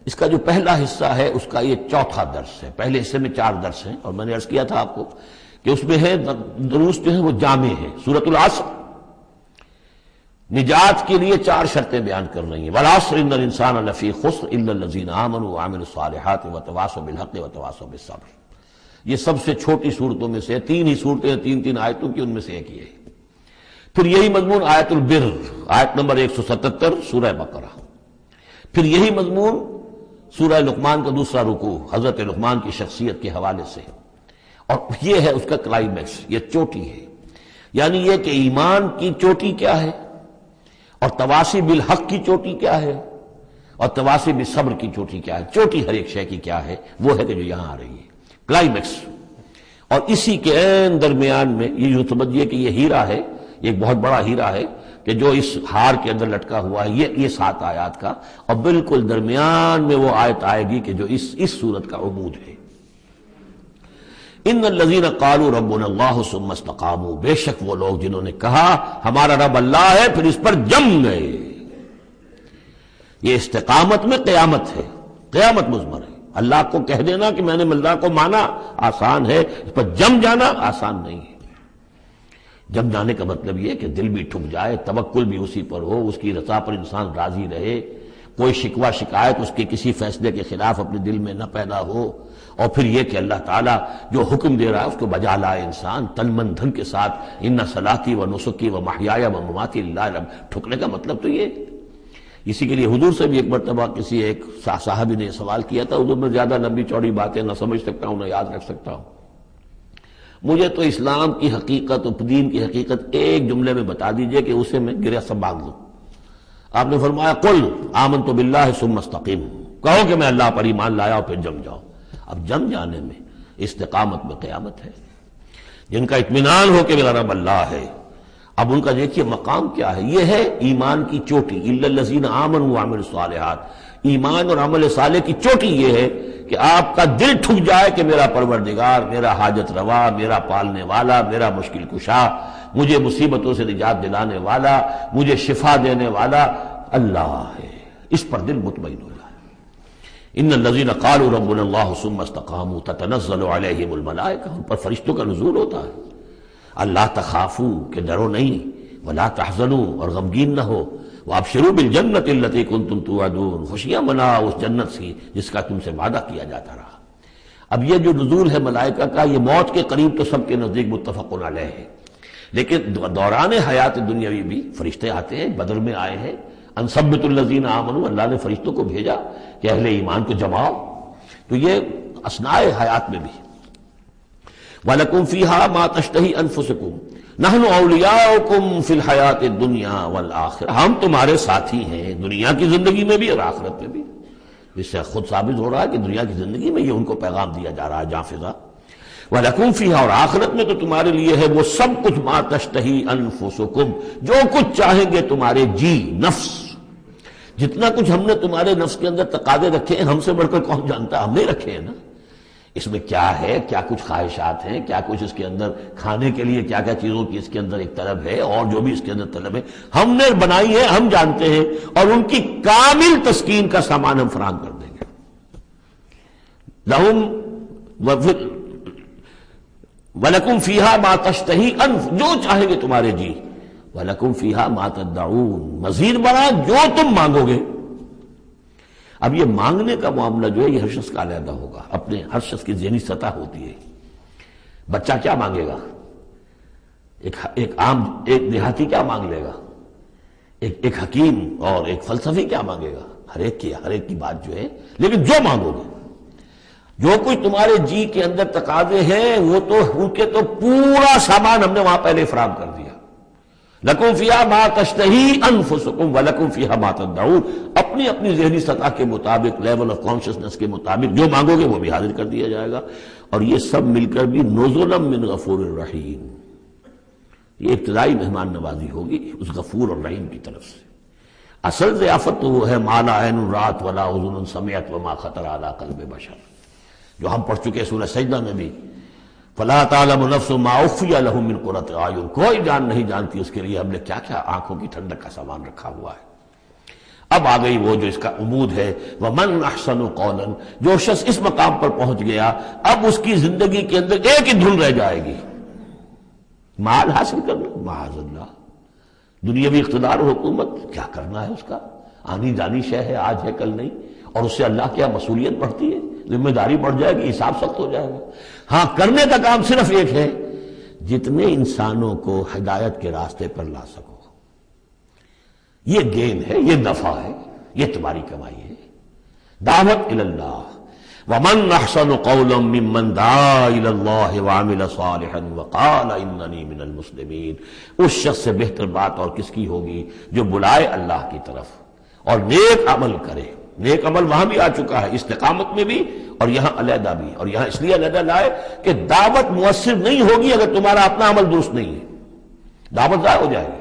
اس کا جو پہلا حصہ ہے اس کا یہ چوتھا درس ہے۔ پہلے حصے میں 4 درس ہیں، اور میں نے عرض کیا تھا آپ کو کہ اس میں ہے دروس جو ہیں وہ جامع ہیں۔ سورۃ العصر نجات کے لیے 4 شرطیں بیان کر رہی ہیں۔ والعصر ان الانسان لفی خسر الا الذین آمنوا وعملوا الصالحات وتواصوا بالحق وتواصوا بالصبر۔ یہ سب سے چھوٹی صورتوں میں سے 3 ہی صورتیں، 3 آیتوں کی، ان میں سے ایک یہ ہے۔ پھر یہی مضمون آیت البر، آیت نمبر 177 سورہ بقرہ۔ پھر یہی مضمون سورہ لقمان کا دوسرا رکوع، حضرت لقمان کی شخصیت کے حوالے سے، اور یہ ہے اس کا کلائمیکس، یہ چوٹی ہے۔ یعنی یہ کہ ایمان کی چوٹی کیا ہے، اور تواصی بالحق کی چوٹی کیا ہے، اور تواصی بالصبر کی چوٹی کیا ہے۔ چوٹی ہر ایک شے کی کیا ہے، وہ ہے کہ جو یہاں آ رہی ہے، کلائمیکس۔ اور اسی کے عین درمیان میں یہ جو سمجھیے کہ یہ ہیرا ہے، ایک بہت بڑا ہیرا ہے کہ جو اس ہار کے اندر لٹکا ہوا ہے، یہ 7 آیات کا، اور بالکل درمیان میں وہ آیت آئے گی کہ جو اس صورت کا عمود ہے۔ ان الذین قالوا ربنا اللہ ثم استقاموا، بے شک وہ لوگ جنہوں نے کہا ہمارا رب اللہ ہے پھر اس پر جم گئے۔ یہ استقامت میں قیامت ہے، قیامت مضمر ہے۔ اللہ کو کہہ دینا کہ میں نے اللہ کو مانا آسان ہے، اس پر جم جانا آسان نہیں ہے۔ جم جانے کا مطلب یہ کہ دل بھی ٹھک جائے، توکل بھی اسی پر ہو، اس کی رضا پر انسان راضی رہے، کوئی شکوہ شکایت اس کے کسی فیصلے کے خلاف اپنے دل میں نہ پیدا ہو، اور پھر یہ کہ اللہ تعالیٰ جو حکم دے رہا ہے اس کو بجا لائے انسان تن من دھن کے ساتھ۔ ان صلاتی و نسکی و محیایا و مماتی للہ رب، ٹھکنے کا مطلب تو یہ۔ اسی کے لیے حضور سے بھی ایک مرتبہ کسی ایک صاحبی نے سوال کیا تھا، حضور میں زیادہ لمبی چوڑی باتیں نہ سمجھ سکتا ہوں نہ یاد رکھ سکتا ہوں، مجھے تو اسلام کی حقیقت اور دین کی حقیقت ایک جملے میں بتا دیجئے کہ اسے میں گرہ سب باندھ لوں۔ آپ نے فرمایا قل آمنت باللہ ثم استقم، کہو کہ میں اللہ پر ایمان لایا اور پھر جم جاؤ۔ اب جم جانے میں استقامت میں قیامت ہے۔ جن کا اطمینان ہو کہ میرا رب اللہ ہے، اب ان کا دیکھیے مقام کیا ہے، یہ ہے ایمان کی چوٹی، الا الذین آمنوا وعملوا الصالحات۔ ایمان اور عمل صالح کی چوٹی یہ ہے کہ آپ کا دل ٹھک جائے کہ میرا پروردگار، میرا حاجت روا، میرا پالنے والا، میرا مشکل کشا، مجھے مصیبتوں سے نجات دلانے والا، مجھے شفا دینے والا اللہ ہے، اس پر دل مطمئن ہو جائے۔ ان الذین قالوا ربنا اللہ ثم استقاموا تتنزل علیہم الملائکہ، ان پر فرشتوں کا نزول ہوتا ہے۔ اللہ تخافوا کہ ڈرو نہیں، ولا تحزنوا اور غمگین نہ ہو، وابشروا بالجنۃ التي کنتم توعدون، خوشیاں مناؤ اس جنت سے جس کا تم سے وعدہ کیا جاتا رہا۔ اب یہ جو نزول ہے ملائکہ کا، یہ موت کے قریب تو سب کے نزدیک متفق علیہ ہے، لیکن دوران حیات دنیاوی بھی فرشتے آتے ہیں، بدر میں آئے ہیں۔ ان ثبت الذین آمنوا، اللہ نے فرشتوں کو بھیجا کہ اہل ایمان کو جماؤ، تو یہ اثناء حیات میں بھی۔ وَلَكُمْ فِيهَا مَا تَشْتَهِي أَنفُسُكُمْ نَحْنُ أَوْلِيَاؤُكُمْ فِي الْحَيَاةِ الدُّنْيَا وَالْآخِرَةِ، ہم تمہارے ساتھی ہیں دنیا کی زندگی میں بھی اور آخرت میں بھی۔ اس سے خود ثابت ہو رہا ہے کہ دنیا کی زندگی میں یہ ان کو پیغام دیا جا رہا ہے جاں فضا۔ وَلَكُمْ فِيهَا، اور آخرت میں تو تمہارے لیے ہے وہ سب کچھ مَا تَشْتَهِي أَنفُسُكُمْ، جو کچھ چاہیں گے تمہارے جی نفس، جتنا کچھ ہم نے تمہارے نفس کے اندر تقاضے رکھے ہیں، ہم سے بڑھ کر کون جانتا ہے، ہم نے رکھے ہیں نا۔ اس میں کیا ہے، کیا کچھ خواہشات ہیں، کیا کچھ اس کے اندر کھانے کے لیے کیا کیا چیزوں کی اس کے اندر ایک طلب ہے، اور جو بھی اس کے اندر طلب ہے ہم نے بنائی ہے، ہم جانتے ہیں، اور ان کی کامل تسکین کا سامان ہم فراہم کر دیں گے۔ لہم وَلَكُمْ فِيهَا مَا تَشْتَهِي أَنفُسُكُمْ، جو چاہیں گے تمہارے جی، وَلَكُمْ فِيهَا مَا تَدَّعُونَ، مزید بڑا جو تم مانگو گے۔ اب یہ مانگنے کا معاملہ جو ہے یہ ہر شخص کا علیحدہ ہوگا، اپنے ہر شخص کی ذہنی سطح ہوتی ہے۔ بچہ کیا مانگے گا، ایک دیہاتی کیا مانگ لے گا، ایک حکیم اور ایک فلسفی کیا مانگے گا، ہر ایک کی بات جو ہے، لیکن جو مانگو گے، جو کچھ تمہارے جی کے اندر تقاضے ہیں وہ تو ان کے تو پورا سامان ہم نے وہاں پہلے فراہم کر دیا۔ لَكُمْ فِيهَا مَا تَشْتَهِي أَنفُسُكُمْ وَلَكُمْ فِيهَا مَا تَدَّعُونَ، اپنی ذہنی سطح کے مطابق، لیول آف کانشسنس کے مطابق جو مانگو گے وہ بھی حاضر کر دیا جائے گا، اور یہ سب مل کر بھی نُزُلًا مِّن غَفُورٍ رَحِيمٍ، یہ ابتدائی مہمان نوازی ہوگی اس غفور اور رحیم کی طرف سے۔ اصل ضیافت تو وہ ہے مَا لَا عَيْنٌ رَأَتْ وَلَا أُذُنٌ سَمِعَتْ وَمَا خَطَرَ عَلَىٰ قَلْبِ بَشَرٍ، جو ہم پڑھ چکے سورہ سجدہ میں بھی، فَلَا تَعْلَمُ نَفْسٌ مَا أُخْفِيَ لَهُم مِّن قُرَّةِ أَعْيُنٍ، کوئی جان نہیں جانتی اس کے لیے ہم نے کیا کیا آنکھوں کی ٹھنڈک کا سامان رکھا ہوا ہے۔ اب آ گئی وہ جو اس کا عمود ہے، وَمَنْ أَحْسَنُ قَوْلًا، جو شخص اس مقام پر پہنچ گیا اب اس کی زندگی کے اندر ایک ہی دھن رہ جائے گی، مال حاصل کرنا، معاذ اللہ، دنیاوی اقتدار و حکومت کیا کرنا ہے، اس کا آنی جانی شے ہے، آج ہے کل نہیں، اور اس سے اللہ کیا مسئولیت بڑھتی ہے، ذمہ داری بڑھ جائے گی، حساب سخت ہو جائے گا۔ ہاں کرنے کا کام صرف ایک ہے، جتنے انسانوں کو ہدایت کے راستے پر لا سکو، یہ گین ہے، یہ نفع ہے، یہ تمہاری کمائی ہے۔ دعوت اللہ، وَمَنْ أَحْسَنُ قَوْلًا مِّمَّنْ دَعَا إِلَى اللَّهِ وَعَمِلَ صَالِحًا وَقَالَ إِنَّنِي مِنَ الْمُسْلِمِينَ، اس شخص سے بہتر بات اور کس کی ہوگی جو بلائے اللہ کی طرف اور نیک عمل کرے۔ نیک عمل وہاں بھی آ چکا ہے، استقامت میں بھی اور یہاں علیحدہ بھی، اور یہاں اس لیے علیحدہ لائے کہ دعوت مؤثر نہیں ہوگی اگر تمہارا اپنا عمل درست نہیں ہے، دعوت ضائع ہو جائے گی۔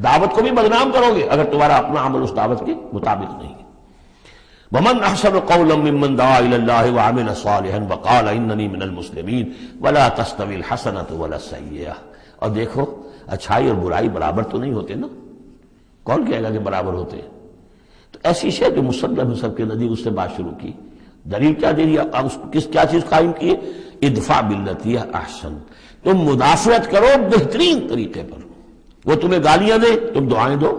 دعوت کو بھی بدنام کرو گے اگر تمہارا اپنا عمل اس دعوت کے مطابق نہیں ہے۔ وَمَنْ أَحْسَنُ قَوْلًا مِّمَّنْ دَعَا إِلَى اللَّهِ وَعَمِلَ صَالِحًا وَقَالَ إِنَّنِي مِنَ الْمُسْلِمِينَ وَلَا تَسْتَوِي الْحَسَنَةُ وَلَا السَّيِّئَةُ، اور دیکھو اچھائی اور برائی برابر تو نہیں ہوتے نا، کون کہے گا کہ برابر ہوتے ہیں؟ تو ایسی شے جو مسلم سب کے نزدیک اس سے بات شروع کی، دلیل کیا دے دیا، کیا چیز قائم کی ہے؟ ادفع باللتی ہے احسن، تم مدافعت کرو بہترین طریقے پر، وہ تمہیں گالیاں دے تم دعائیں دو۔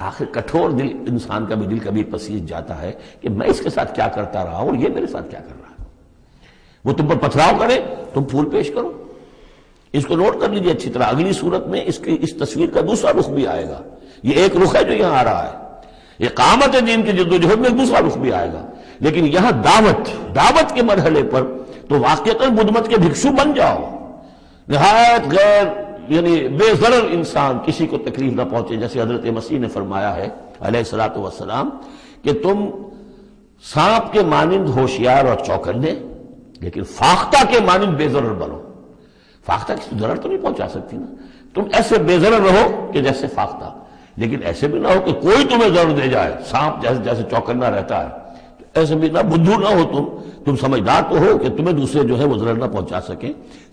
آخر کٹھور دل انسان کا بھی دل کبھی پسیج جاتا ہے کہ میں اس کے ساتھ کیا کرتا رہا ہوں اور یہ میرے ساتھ کیا کر رہا ہے۔ وہ تم پر پتھراؤ کرے تم پھول پیش کرو۔ اس کو نوٹ کر لیجئے اچھی طرح، اگلی صورت میں اس تصویر کا دوسرا رخ بھی آئے گا۔ یہ ایک رخ ہے جو یہاں آ رہا ہے، اقامت دین کی جدوجہد میں ایک دوسرا رخ بھی آئے گا، لیکن یہاں دعوت کے مرحلے پر تو واقعتاً بدھ مت کے بھکشو بن جاؤ، نہایت غیر یعنی بے ضرر انسان، کسی کو تکلیف نہ پہنچے، جیسے حضرت مسیح نے فرمایا ہے علیہ الصلوۃ والسلام کہ تم سانپ کے مانند ہوشیار اور چوکنے لیکن فاختہ کے مانند بے ضرر بنو۔ فاختہ کسی ضرر تو نہیں پہنچا سکتی نا، تم ایسے بے ضرر رہو کہ جیسے فاختہ، لیکن ایسے بھی نہ ہو کہ کوئی تمہیں ضرر دے جائے، سانپ جیسے چوکنا رہتا ہے، ایسے بھی نہ بدھو نہ ہو، تم سمجھدار تو ہو کہ تمہیں دوسرے جو ہے وہ ضرر نہ پہنچا سکیں،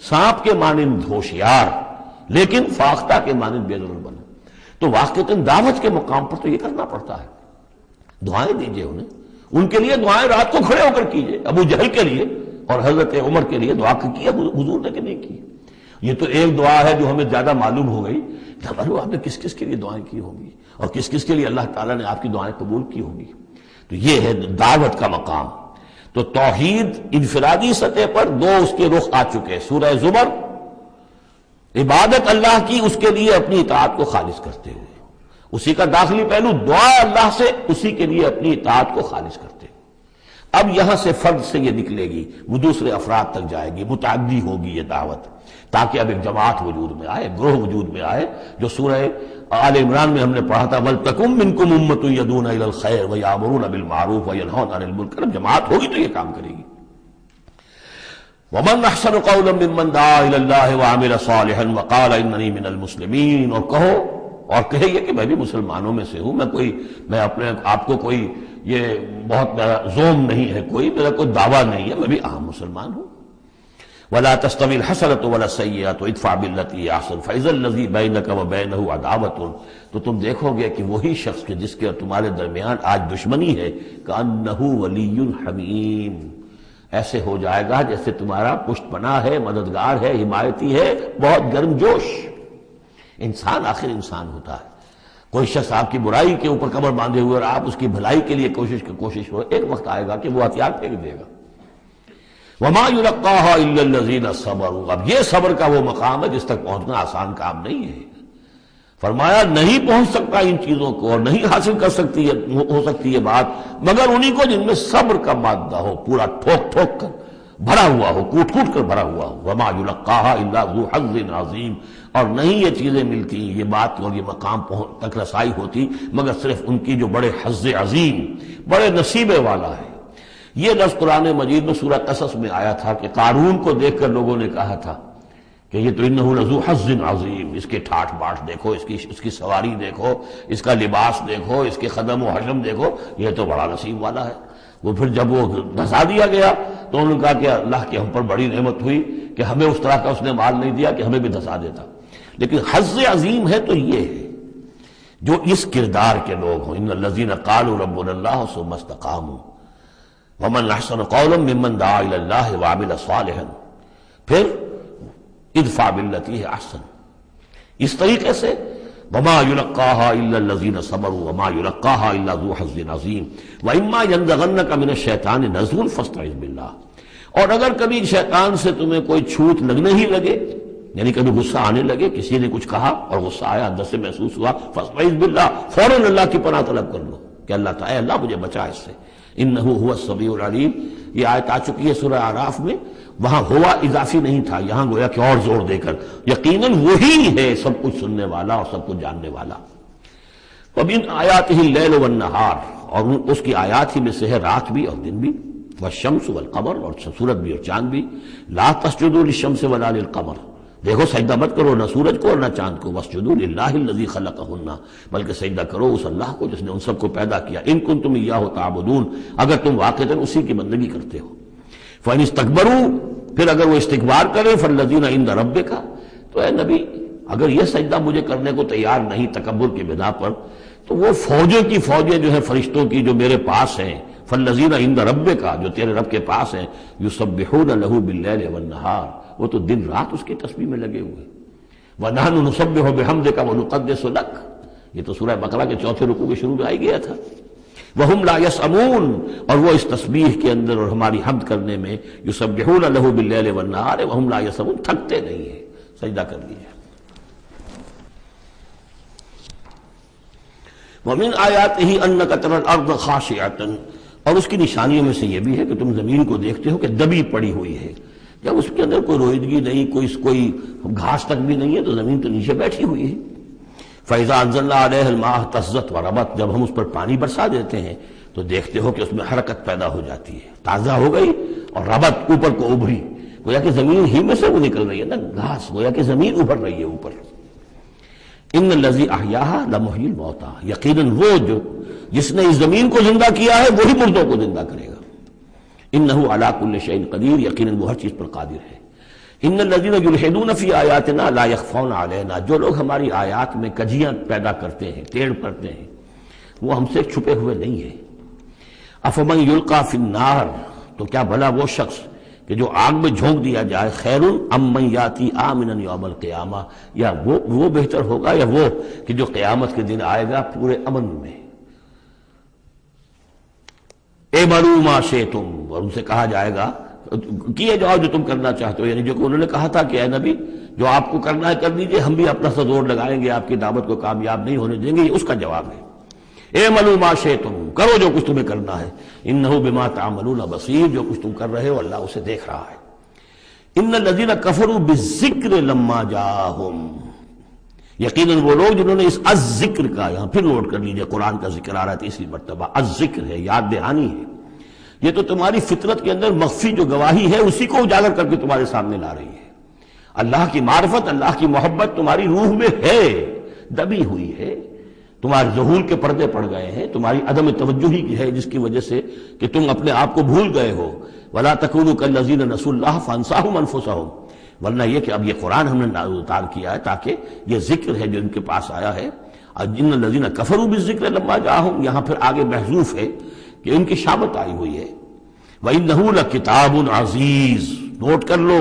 سانپ کے مانند ہوشیار لیکن فاختہ کے مانند بے ضرر بنو۔ تو واقعتاً دعوت کے مقام پر تو یہ کرنا پڑتا ہے، دعائیں دیجئے انہیں، ان کے لیے دعائیں رات کو کھڑے ہو کر کیجئے، ابو جہل کے لیے اور حضرت عمر کے لیے دعا کی حضور نے کہ نہیں کی۔ یہ تو ایک دعا ہے جو ہمیں زیادہ معلوم ہو گئی، معلوم آپ نے کس کس کے لیے دعائیں کی ہوں گی اور کس کس کے لیے اللہ تعالیٰ نے آپ کی دعائیں قبول کی ہوں گی۔ تو یہ ہے دعوت کا مقام۔ تو توحید انفرادی سطح پر دو اس کے رخ آ چکے، سورہ زمر عبادت اللہ کی، اس کے لیے اپنی اطاعت کو خالص کرتے ہوئے، اسی کا داخلی پہلو دعا اللہ سے، اسی کے لیے اپنی اطاعت کو خالص کرتے ہوئے۔ اب یہاں سے فرد سے یہ نکلے گی، وہ دوسرے افراد تک جائے گی، متعدی ہوگی یہ دعوت، تاکہ اب ایک جماعت وجود میں آئے، گروہ وجود میں آئے، جو سورہ آل عمران میں ہم نے پڑھا تھا وَلْتَكُن مِّنكُمْ أُمَّةٌ يَدْعُونَ إِلَى الْخَيْرِ وَيَأْمُرُونَ بِالْمَعْرُوفِ وَيَنْهَوْنَ عَنِ الْمُنكَرِ، جماعت ہوگی تو یہ کام کرے گی۔ وَمَنْ أَحْسَنُ قَوْلًا مِّمَّنْ دَعَا إِلَى اللَّهِ وَعَمِلَ صَالِحًا وَقَالَ إِنَّنِي مِنَ الْمُسْلِمِينَ، اور کہو اور کہے یہ کہ میں بھی مسلمانوں میں سے ہوں، میں اپنے آپ کو کوئی یہ بہت میرا زوم نہیں ہے، کوئی میرا کوئی دعویٰ نہیں ہے، میں بھی عام مسلمان ہوں۔ وَلَا تَسْتَوِي الْحَسَنَةُ وَلَا السَّيِّئَةُ ادْفَعْ بِالَّتِي هِيَ أَحْسَنُ فَإِذَا الَّذِي بَيْنَكَ وَبَيْنَهُ عَدَاوَةٌ، تو تم دیکھو گے کہ وہی شخص کے جس کے اور تمہارے درمیان آج دشمنی ہے، كَأَنَّهُ وَلِيٌّ حَمِيمٌ، ایسے ہو جائے گا جیسے تمہارا پشت پناہ ہے، مددگار ہے، حمایتی ہے، بہت گرم جوش۔ انسان آخر انسان ہوتا ہے، کوئی شخص آپ کی برائی کے اوپر کمر باندھے ہوئے اور آپ اس کی بھلائی کے لیے کوشش ہو، ایک وقت آئے گا کہ وہ ہتھیار پھینک دے گا۔ وَمَا يُلَقَّاهَا إِلَّا الَّذِينَ صَبَرُوا، اب یہ صبر کا وہ مقام ہے جس تک پہنچنا آسان کام نہیں ہے۔ فرمایا نہیں پہنچ سکتا ان چیزوں کو اور نہیں حاصل کر سکتی ہو سکتی یہ بات مگر انہی کو جن میں صبر کا مادہ ہو، پورا ٹھوک ٹھوک کر بھرا ہوا ہو، کوٹ کوٹ کر بھرا ہوا ہو۔ وَمَا يُلَقَّاهَا إِلَّا ذُو حَظٍّ عَظِيمٍ، اور نہیں یہ چیزیں ملتی، یہ بات اور یہ مقام تک رسائی ہوتی مگر صرف ان کی جو بڑے حظ عظیم، بڑے نصیبے والا ہے۔ یہ لفظ قرآن مجید میں سورہ قصص میں آیا تھا کہ قارون کو دیکھ کر لوگوں نے کہا تھا کہ یہ تو انہ لذو حظ عظیم، اس کے ٹھاٹ باٹ دیکھو، اس کی سواری دیکھو، اس کا لباس دیکھو، اس کے قدم و حشم دیکھو، یہ تو بڑا نصیب والا ہے۔ وہ پھر جب وہ دھسا دیا گیا تو انہوں نے کہا کہ اللہ کی ہم پر بڑی نعمت ہوئی کہ ہمیں اس طرح کا اس نے مال نہیں دیا کہ ہمیں بھی دھسا دیتا۔ لیکن حظ عظیم ہے تو یہ ہے جو اس کردار کے لوگ ہوں، ان الذین قالوا ربنا اللہ ثم استقاموا ومن احسن قولا ممن دعا الی اللہ وعمل صالحا، پھر ادفع باللتی ہی احسن، اس طریقے سے وما یلقاها الا الذین صبروا وما یلقاها الا ذو حظ عظیم واما ینزغنک من الشیطان نزغ فاستعذ باللہ، اور اگر کبھی شیطان سے تمہیں کوئی چھوٹ لگنے ہی لگے، یعنی کبھی غصہ آنے لگے، کسی نے کچھ کہا اور غصہ آیا، اندر سے محسوس ہوا، فاستعذ باللہ، فوراً اللہ کی پناہ طلب کر لو کہ اللہ تعالی، اللہ مجھے بچا اس سے، انہ هو السمیع العلیم۔ یہ آیت آ چکی ہے سورہ اعراف میں، وہاں ہوا اضافی نہیں تھا، یہاں گویا کہ اور زور دے کر یقیناً وہی ہے سب کچھ سننے والا اور سب کچھ جاننے والا۔ وَمِنْ آیَاتِهِ اللَّيْلُ وَالنَّهَارُ، اور اس کی آیات ہی میں سے ہے رات بھی اور دن بھی، والشمس والقمر، اور سورج بھی اور چاند بھی، لا تسجدوا للشمس ولا للقمر، دیکھو سجدہ مت کرو نہ سورج کو اور نہ چاند کو، واسجدوا للہ الذی خلقہن، بلکہ سجدہ کرو اس اللہ کو جس نے ان سب کو پیدا کیا، ان کنتم ایاہ تعبدون، اگر تم واقعتاً اسی کی بندگی کرتے ہو۔ فإن استکبروا، پھر اگر وہ استکبار کریں، فالذین عند ربک، تو اے نبی اگر یہ سجدہ مجھے کرنے کو تیار نہیں تکبر کی بنا پر، تو وہ فوجیں کی فوجیں جو ہے فرشتوں کی جو میرے پاس ہیں، فالذین عند ربک، جو تیرے رب کے پاس ہیں، یسبحون لہ باللیل والنہار، وہ تو دن رات اس کی تسبیح میں لگے ہوئے۔ وَنَحْنُ نُسَبِّحُ بِحَمْدِكَ وَنُقَدِّسُ لَكَ، یہ تو سورہ بقرہ کے چوتھے رکوع کے شروع میں آئی گیا تھا۔ وَهُمْ لَا يَسْأَمُونَ، اور وہ اس تسبیح کے اندر اور ہماری حمد کرنے میں، یسبحون لہ باللیل والنہار وَهُمْ لَا يَسْأَمُونَ، تھکتے نہیں ہیں۔ سجدہ کر لیجیے۔ وَمِنْ آیَاتِهِ أَنَّكَ تَرَى الْأَرْضَ خَاشِعَةً، اور اس کی نشانیوں میں سے یہ بھی ہے کہ تم زمین کو دیکھتے ہو کہ دبی پڑی ہوئی ہے، جب اس کے اندر کوئی روئیدگی نہیں، کوئی گھاس تک بھی نہیں ہے تو زمین تو نیچے بیٹھی ہوئی ہے۔ فَإِذَا أَنزَلْنَا عَلَيْهَا الْمَاءَ اهْتَزَّتْ وَرَبَتْ، جب ہم اس پر پانی برسا دیتے ہیں تو دیکھتے ہو کہ اس میں حرکت پیدا ہو جاتی ہے، تازہ ہو گئی اور ربت اوپر کو ابھری، گویا کہ زمین ہی میں سے وہ نکل رہی ہے نا گھاس، گویا کہ زمین ابھر رہی ہے اوپر۔ ان الذی احیاها لمحیی الموتى، یقیناً وہ جس نے اس زمین کو زندہ کیا ہے وہی مردوں کو زندہ کرے گا۔ انہ علی کل شیء قدیر، یقیناً وہ ہر چیز پر قادر ہے۔ ان الذین یلحدون فی آیاتنا لا یخفون علینا، جو لوگ ہماری آیات میں کجیاں پیدا کرتے ہیں، ٹیڑھ کرتے ہیں، وہ ہم سے چھپے ہوئے نہیں ہیں۔ افمن یلقی فی النار، تو کیا بھلا وہ شخص کہ جو آگ میں جھونک دیا جائے، خیر ام من یاتی آمنا یوم القیامہ، یا وہ بہتر ہوگا یا وہ کہ جو قیامت کے دن آئے گا پورے امن میں۔ اعملوا ما شئتم، اور ان سے کہا جائے گا کیے جاؤ جو تم کرنا چاہتے ہو، یعنی جو کہ انہوں نے کہا تھا کہ اے نبی جو آپ کو کرنا ہے کر دیجئے، ہم بھی اپنا سا زور لگائیں گے، آپ کی دعوت کو کامیاب نہیں ہونے دیں گے، یہ اس کا جواب ہے۔ اعملوا ما شئتم، کرو جو کچھ تمہیں کرنا ہے، انہ بما تعملون بصیر، جو کچھ تم کر رہے ہو اللہ اسے دیکھ رہا ہے۔ ان الذین کفروا بالذکر لما جاءہم، یقیناً وہ لوگ جنہوں نے اس الذکر کا، یہاں پھر نوٹ کر لیجئے قرآن کا ذکر آ رہا ہے تیسری مرتبہ، الذکر ہے، یاد دہانی ہے، یہ تو تمہاری فطرت کے اندر مخفی جو گواہی ہے اسی کو اجاگر کر کے تمہارے سامنے لا رہی ہے۔ اللہ کی معرفت، اللہ کی محبت تمہاری روح میں ہے، دبی ہوئی ہے، تمہارے ظہور کے پردے پڑ گئے ہیں، تمہاری عدم توجہی کی ہے جس کی وجہ سے کہ تم اپنے آپ کو بھول گئے ہو۔ وَلَا تَكُونُوا كَالَّذِينَ نَسُوا اللَّهَ فَأَنسَاهُمْ أَنفُسَهُم، ورنہ یہ کہ اب یہ قرآن ہم نے اتار کیا ہے تاکہ یہ ذکر ہے جو ان کے پاس آیا ہے، جن الذین کفروا بالذکر لما جاءہم، یہاں پھر آگے محذوف ہے کہ ان کی شامت آئی ہوئی ہے۔ وَإِنَّهُ لَكِتَابٌ عَزِیز، نوٹ کر لو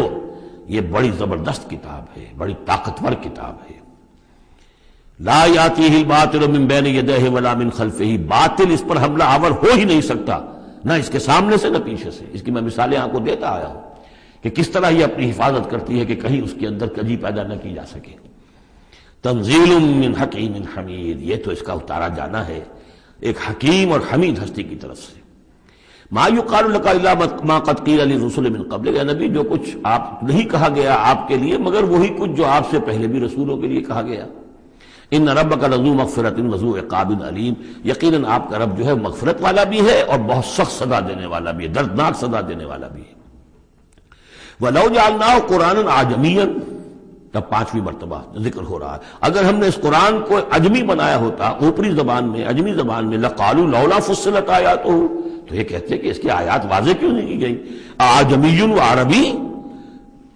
یہ بڑی زبردست کتاب ہے، بڑی طاقتور کتاب ہے۔ لا یاتیہ الباطل من بین یدیہ ولا من خلفہ، باطل اس پر حملہ آور ہو ہی نہیں سکتا، نہ اس کے سامنے سے نہ پیچھے سے۔ اس کی میں مثالیں آپ کو دیتا آیا ہوں کہ کس طرح یہ اپنی حفاظت کرتی ہے کہ کہیں اس کے اندر کجی پیدا نہ کی جا سکے۔ تنزیل من حکیم حمید، یہ تو اس کا اتارا جانا ہے ایک حکیم اور حمید ہستی کی طرف سے۔ ما یقال لک الا ما قد قیل للرسل من قبل، اے نبی جو کچھ آپ نہیں کہا گیا آپ کے لیے مگر وہی کچھ جو آپ سے پہلے بھی رسولوں کے لیے کہا گیا۔ ان ربک لذو مغفرۃ وذو عقاب علیم، یقیناً آپ کا رب جو ہے مغفرت والا بھی ہے اور بہت سخت سزا دینے والا بھی ہے، دردناک سزا دینے والا بھی ہے۔ وَلَوْ جَعَلْنَاهُ قُرْآنًا عَجَمِيًّا، تب پانچویں مرتبہ ذکر ہو رہا ہے، اگر ہم نے اس قرآن کو عجمی بنایا ہوتا، اوپری زبان میں، عجمی زبان میں، لَقَالُوا لَوْلَا فُصِّلَتْ آیَاتُهُ، تو یہ کہتے کہ اس کی آیات واضح کیوں نہیں کی گئی؟ اعجمی و عربی،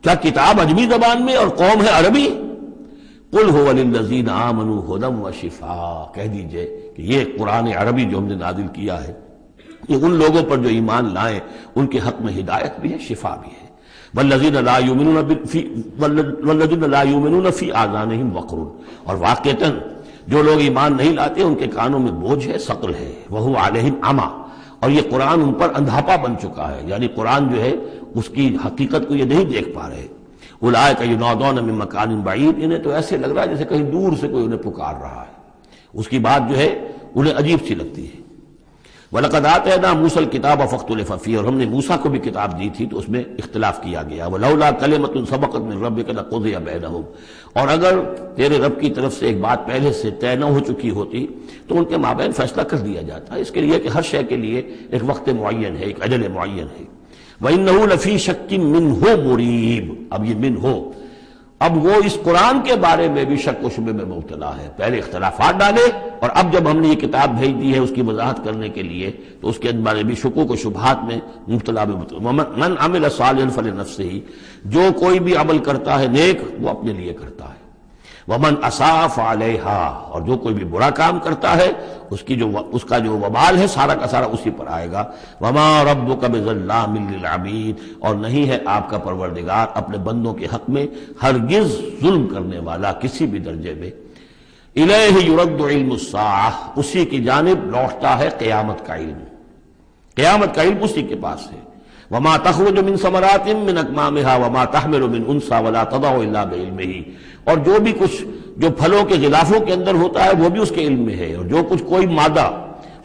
کیا کتاب عجمی زبان میں اور قوم ہے عربی؟ قل هو للذین آمنوا ھدی وشفاء، کہہ دیجئے کہ یہ قرآن عربی جو ہم نے نازل کیا ہے یہ ان لوگوں پر جو ایمان لائیں ان کے حق میں ہدایت بھی ہے، شفا بھی ہے۔ والذین لا یؤمنون فی آذانہم وقر، اور واقعتاً جو لوگ ایمان نہیں لاتے ان کے کانوں میں بوجھ ہے، ثقل ہے۔ وہو علیہم عمی، اور یہ قرآن ان پر اندھاپا بن چکا ہے، یعنی قرآن جو ہے اس کی حقیقت کو یہ نہیں دیکھ پا رہے۔ اولئک ینادون من مکان بعید، انہیں تو ایسے لگ رہا ہے جیسے کہیں دور سے کوئی انہیں پکار رہا ہے، اس کی بات جو ہے انہیں عجیب سی لگتی ہے۔ وَلَقَدْ آتَيْنَا مُوسَى الْكِتَابَ فَاخْتُلِفَ فِيهِ، اور ہم نے موسیٰ کو بھی کتاب دی تھی تو اس میں اختلاف کیا گیا۔ وَلَوْلَا كَلِمَةٌ سَبَقَتْ مِن رَّبِّكَ لَقُضِيَ بَيْنَهُمْ، اور اگر تیرے رب کی طرف سے ایک بات پہلے سے طے نہ ہو چکی ہوتی تو ان کے مابین فیصلہ کر دیا جاتا، اس کے لیے کہ ہر شے کے لیے ایک وقت معین ہے، ایک اجل معین ہے۔ وَإِنَّهُ لَفِي شَكٍّ مِّنْهُ مُرِيبٍ، اب یہ من ہو، اب وہ اس قرآن کے بارے میں بھی شک و شبے میں مبتلا ہے، پہلے اختلافات ڈالے اور اب جب ہم نے یہ کتاب بھیج دی ہے اس کی وضاحت کرنے کے لیے تو اس کے بارے میں شکوک و شبہات میں مبتلا من عمل صالحا فلنفسہ، جو کوئی بھی عمل کرتا ہے نیک وہ اپنے لیے کرتا ہے، ومن اساء فعلیہا، اور جو کوئی بھی برا کام کرتا ہے اس کا جو وبال ہے سارا کا سارا اسی پر آئے گا۔ وما ربک بظلام للعبید، اور نہیں ہے آپ کا پروردگار اپنے بندوں کے حق میں ہرگز ظلم کرنے والا کسی بھی درجے میں۔ الیہ یرد علم الساعہ، اسی کی جانب لوٹتا ہے قیامت کا علم، قیامت کا علم اسی کے پاس ہے۔ وما تخرج من ثمرات من اکمامها وما تحمل من انثى ولا تضع الا بعلمہ، اور جو بھی کچھ جو پھلوں کے غلافوں کے اندر ہوتا ہے وہ بھی اس کے علم میں ہے، اور جو کچھ کوئی مادہ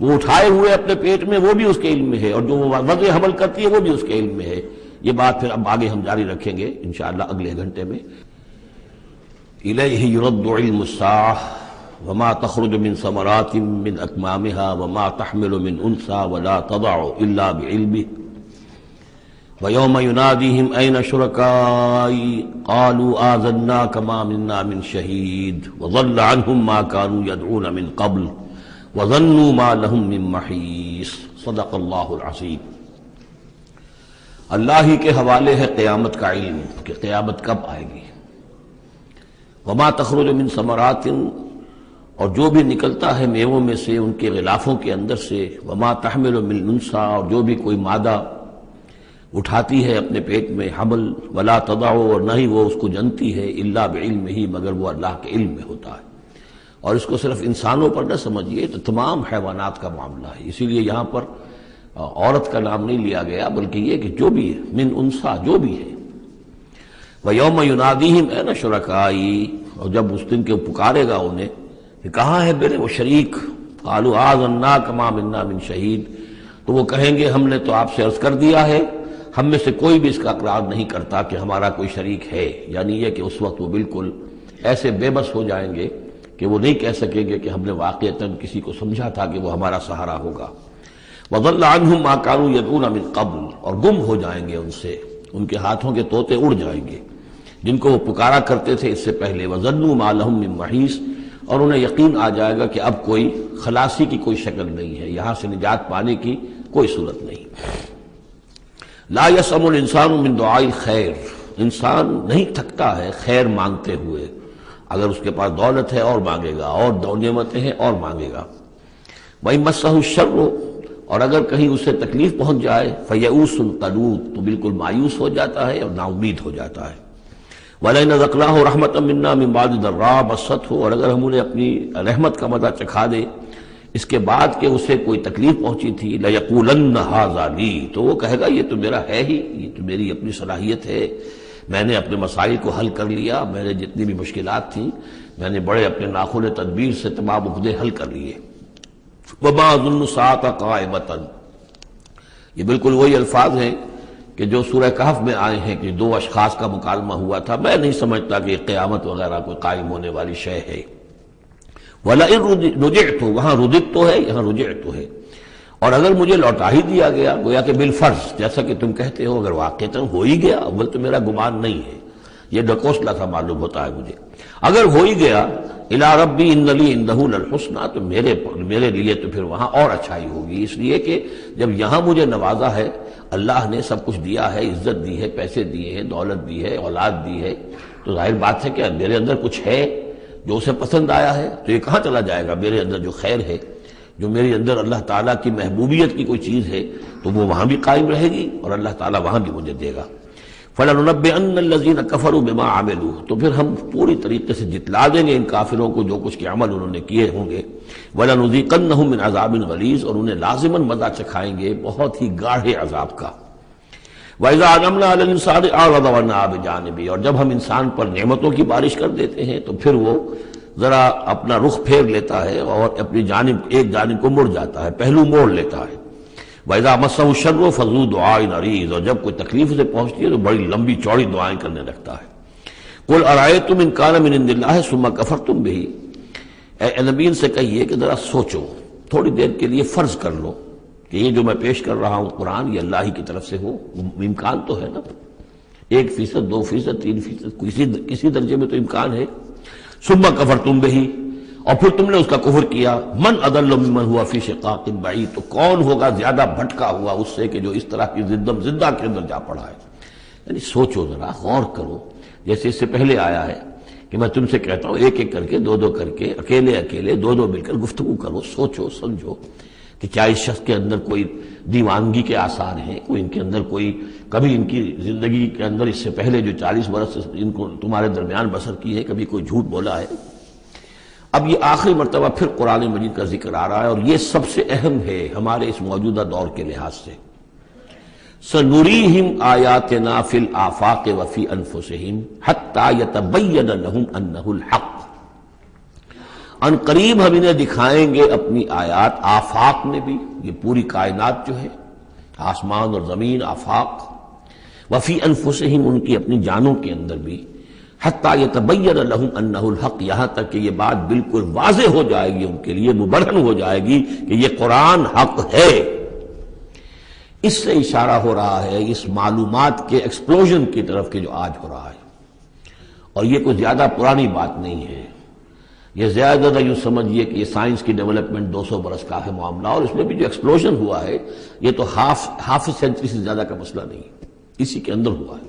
وہ اٹھائے ہوئے اپنے پیٹ میں وہ بھی اس کے علم میں ہے، اور جو وضع حمل کرتی ہے وہ بھی اس کے علم میں ہے۔ یہ بات پھر اب آگے ہم جاری رکھیں گے انشاءاللہ اگلے گھنٹے میں۔ الیہ یرد علم الساعہ وما تخرج من ثمرات من اکمامها وما تحمل من انثى ولا تضع الا بعلمہ وَيَوْمَ يُنَادِيهِمْ أَيْنَ شُرَكَائِي قَالُوا آذَنَّاكَ مَا مِنَّا مِنْ شَهِيدٍ وَضَلَّ عَنْهُمْ مَا كَانُوا يَدْعُونَ مِنْ قَبْلُ وَظَنُّوا مَا لَهُمْ مِنْ مَحِيصٍ۔ صدق اللہ العظیم۔ اللہ ہی کے حوالے ہے قیامت کا علم کہ قیامت کب آئے گی۔ وَمَا تَخْرُجُ مِنْ ثَمَرَاتٍ، اور جو بھی نکلتا ہے میووں میں سے ان کے غلافوں کے اندر سے، وَمَا تَحْمِلُ مِنْ أُنثىٰ، اور جو بھی کوئی مادہ اٹھاتی ہے اپنے پیٹ میں حمل، ولا تضع، اور نہ ہی وہ اس کو جنتی ہے، الا بعلمہ، مگر وہ اللہ کے علم میں ہوتا ہے۔ اور اس کو صرف انسانوں پر نہ سمجھیے، تو تمام حیوانات کا معاملہ ہے، اسی لیے یہاں پر عورت کا نام نہیں لیا گیا بلکہ یہ کہ جو بھی ہے، من انثیٰ، جو بھی ہے۔ وَيَوْمَ يُنَادِيهِمْ أَيْنَ شُرَكَائِي، اور جب اس دن کے پکارے گا انہیں کہ کہاں ہے میرے وہ شریک، قَالُوا آذَنَّاكَ مَا مِنَّا مِنْ شَهِيدٍ، تو وہ کہیں گے ہم نے تو آپ سے عرض کر دیا ہے، ہم میں سے کوئی بھی اس کا اقرار نہیں کرتا کہ ہمارا کوئی شریک ہے، یعنی یہ کہ اس وقت وہ بالکل ایسے بے بس ہو جائیں گے کہ وہ نہیں کہہ سکیں گے کہ ہم نے واقعتاً کسی کو سمجھا تھا کہ وہ ہمارا سہارا ہوگا۔ وَضَلَّ عَنْهُمْ مَا كَانُوا يَدْعُونَ مِنْ قَبْلُ، اور گم ہو جائیں گے ان سے، ان کے ہاتھوں کے طوطے اڑ جائیں گے جن کو وہ پکارا کرتے تھے اس سے پہلے۔ وَظَنُّوا مَا لَهُم مِّن مَحِيصٍ، اور انہیں یقین آ جائے گا کہ اب کوئی خلاصی کی کوئی شکل نہیں ہے، یہاں سے نجات پانے کی کوئی صورت نہیں۔ لا یسأم الانسان من دعاء الخیر، انسان نہیں تھکتا ہے خیر مانگتے ہوئے، اگر اس کے پاس دولت ہے اور مانگے گا، اور نعمتیں ہیں اور مانگے گا۔ وَإِن مَسَّهُ الشَّرُّ، اور اگر کہیں اسے تکلیف پہنچ جائے، فَيَئُوسٌ قَنُوطٌ، تو بالکل مایوس ہو جاتا ہے اور نا امید ہو جاتا ہے۔ وَلَئِنْ أَذَقْنَاهُ رَحْمَةً مِنَّا مِن بَعْدِ ضَرَّاءَ مَسَّتْهُ، اور اگر ہم انہیں اپنی رحمت کا مزہ چکھا دے اس کے بعد کہ اسے کوئی تکلیف پہنچی تھی، لَيَقُولَنَّ هَٰذَا لِي، تو وہ کہے گا یہ تو میرا ہے ہی، یہ تو میری اپنی صلاحیت ہے، میں نے اپنے مسائل کو حل کر لیا، میں نے جتنی بھی مشکلات تھیں میں نے بڑے اپنے ناخن تدبیر سے تمام عقدے حل کر لیے۔ وَمَا أَظُنُّ السَّاعَةَ قَائِمَةً، یہ بالکل وہی الفاظ ہیں کہ جو سورہ کہف میں آئے ہیں کہ دو اشخاص کا مکالمہ ہوا تھا، میں نہیں سمجھتا کہ قیامت وغیرہ کوئی قائم ہونے والی شے ہے۔ وَلَئِن رُجِعْتُ، وہاں رُدِدْتُ ہے، یہاں رُجِعْتُ ہے، اور اگر مجھے لوٹا ہی دیا گیا، گویا کہ بالفرض، جیسا کہ تم کہتے ہو، اگر واقعتاً ہو ہی گیا، اول تو میرا گمان نہیں ہے، یہ ڈکوسلا سا معلوم ہوتا ہے مجھے، اگر ہو ہی گیا، اِلَىٰ رَبِّي إِنَّ لِي عِندَهُ لَلْحُسْنَىٰ، تو میرے لیے تو پھر وہاں اور اچھائی ہوگی، اس لیے کہ جب یہاں مجھے نوازا ہے، اللہ نے سب کچھ دیا ہے، عزت دی ہے، پیسے دیے ہیں، دولت دی ہے، اولاد دی ہے، تو ظاہر بات ہے کہ میرے اندر کچھ ہے جو اسے پسند آیا ہے، تو یہ کہاں چلا جائے گا؟ میرے اندر جو خیر ہے، جو میرے اندر اللہ تعالیٰ کی محبوبیت کی کوئی چیز ہے، تو وہ وہاں بھی قائم رہے گی اور اللہ تعالیٰ وہاں بھی مجھے دے گا۔ فَلَنُنَبِّئَنَّ الَّذِينَ كَفَرُوا بِمَا عَمِلُوا، تو پھر ہم پوری طریقے سے جتلا دیں گے ان کافروں کو جو کچھ کے عمل انہوں نے کیے ہوں گے۔ وَلَنُذِيقَنَّهُم مِّنْ عَذَابٍ غَلِيظٍ، اور انہیں لازماً مزہ چکھائیں گے بہت ہی گاڑھے عذاب کا۔ وَإِذَا أَنْعَمْنَا عَلَى الْإِنسَانِ أَعْرَضَ وَنَأَىٰ بِجَانِبِهِ، اور جب ہم انسان پر نعمتوں کی بارش کر دیتے ہیں تو پھر وہ ذرا اپنا رخ پھیر لیتا ہے اور اپنی جانب ایک جانب کو مڑ جاتا ہے، پہلو موڑ لیتا ہے۔ وَإِذَا مَسَّهُ الشَّرُّ فَذُو دُعَاءٍ عَرِيضٍ، اور جب کوئی تکلیف اسے پہنچتی ہے تو بڑی لمبی چوڑی دعائیں کرنے لگتا ہے۔ قُلْ أَرَأَيْتُمْ إِنْ كَانَ مِنْ عِنْدِ اللَّهِ ثُمَّ كَفَرْتُمْ بِهِ، اے نبی سے کہیے کہ ذرا سوچو، تھوڑی دیر کے لیے فرض کر لو کہ یہ جو میں پیش کر رہا ہوں قرآن یہ اللہ ہی کی طرف سے ہو، امکان تو ہے نا، 1%، 2%، 3%، کسی درجے میں تو امکان ہے۔ ثم کفرتم بہ، اور پھر تم نے اس کا کفر کیا۔ من اضل ممن ہوا فی شقاق بعید، تو کون ہوگا زیادہ بھٹکا ہوا اس سے کہ جو اس طرح کی زدہ کے اندر جا پڑا ہے۔ یعنی سوچو ذرا، غور کرو، جیسے اس سے پہلے آیا ہے کہ میں تم سے کہتا ہوں ایک ایک کر کے، دو دو کر کے، اکیلے اکیلے، دو دو مل کر گفتگو کرو، سوچو سمجھو کہ کیا اس شخص کے اندر کوئی دیوانگی کے آثار ہیں، کوئی ان کے اندر کوئی کبھی ان کی زندگی کے اندر اس سے پہلے جو 40 برس ان کو تمہارے درمیان بسر کی ہے کبھی کوئی جھوٹ بولا ہے۔ اب یہ آخری مرتبہ پھر قرآن مجید کا ذکر آ رہا ہے اور یہ سب سے اہم ہے ہمارے اس موجودہ دور کے لحاظ سے۔ سَنُرِيهِمْ آيَاتِنَا فِي الْآفَاقِ وَفِي أَنفُسِهِمْ حَتَّى يَتَبَيَّنَ لَهُمْ أَنَّهُ الْحَقُّ، ان قریب ہم انہیں دکھائیں گے اپنی آیات، آفاق میں بھی، یہ پوری کائنات جو ہے، آسمان اور زمین، آفاق، وفی انفسہم، ان کی اپنی جانوں کے اندر بھی، حتیٰ یتبین لہم انہ الحق، یہاں تک کہ یہ بات بالکل واضح ہو جائے گی ان کے لیے، مبرہن ہو جائے گی کہ یہ قرآن حق ہے۔ اس سے اشارہ ہو رہا ہے اس معلومات کے ایکسپلوژن کی طرف کہ جو آج ہو رہا ہے، اور یہ کوئی زیادہ پرانی بات نہیں ہے، یہ زیادہ یوں سمجھیے کہ یہ سائنس کی ڈیولپمنٹ 200 برس کا ہے معاملہ، اور اس میں بھی جو ایکسپلوژن ہوا ہے یہ تو ہاف سینچری سے زیادہ کا مسئلہ نہیں، اسی کے اندر ہوا ہے۔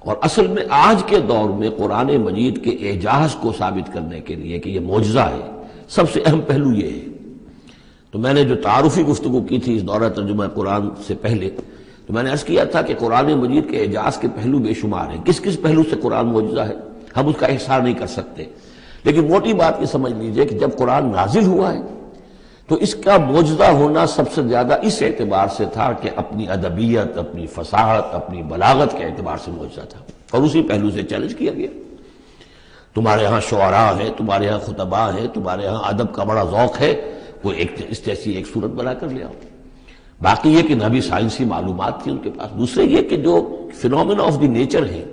اور اصل میں آج کے دور میں قرآن مجید کے اعجاز کو ثابت کرنے کے لیے کہ یہ معجزہ ہے، سب سے اہم پہلو یہ ہے۔ تو میں نے جو تعارفی گفتگو کی تھی اس دورہ ترجمہ قرآن سے پہلے، تو میں نے عرض کیا تھا کہ قرآن مجید کے اعجاز کے پہلو بے شمار ہیں، کس کس پہلو سے قرآن معجزہ ہے ہم اس کا احصار نہیں کر سکتے، لیکن موٹی بات یہ سمجھ لیجئے کہ جب قرآن نازل ہوا ہے تو اس کا معجزہ ہونا سب سے زیادہ اس اعتبار سے تھا کہ اپنی ادبیت، اپنی فصاحت، اپنی بلاغت کے اعتبار سے معجزہ تھا، اور اسی پہلو سے چیلنج کیا گیا۔ تمہارے ہاں شعراء ہیں، تمہارے ہاں خطباء ہیں، تمہارے ہاں ادب کا بڑا ذوق ہے، کوئی اس جیسی ایک صورت بنا کر لے آؤ۔ باقی یہ کہ نہ بھی سائنسی معلومات تھی ان کے پاس، دوسرے یہ کہ جو فینومینا آف دی نیچر ہے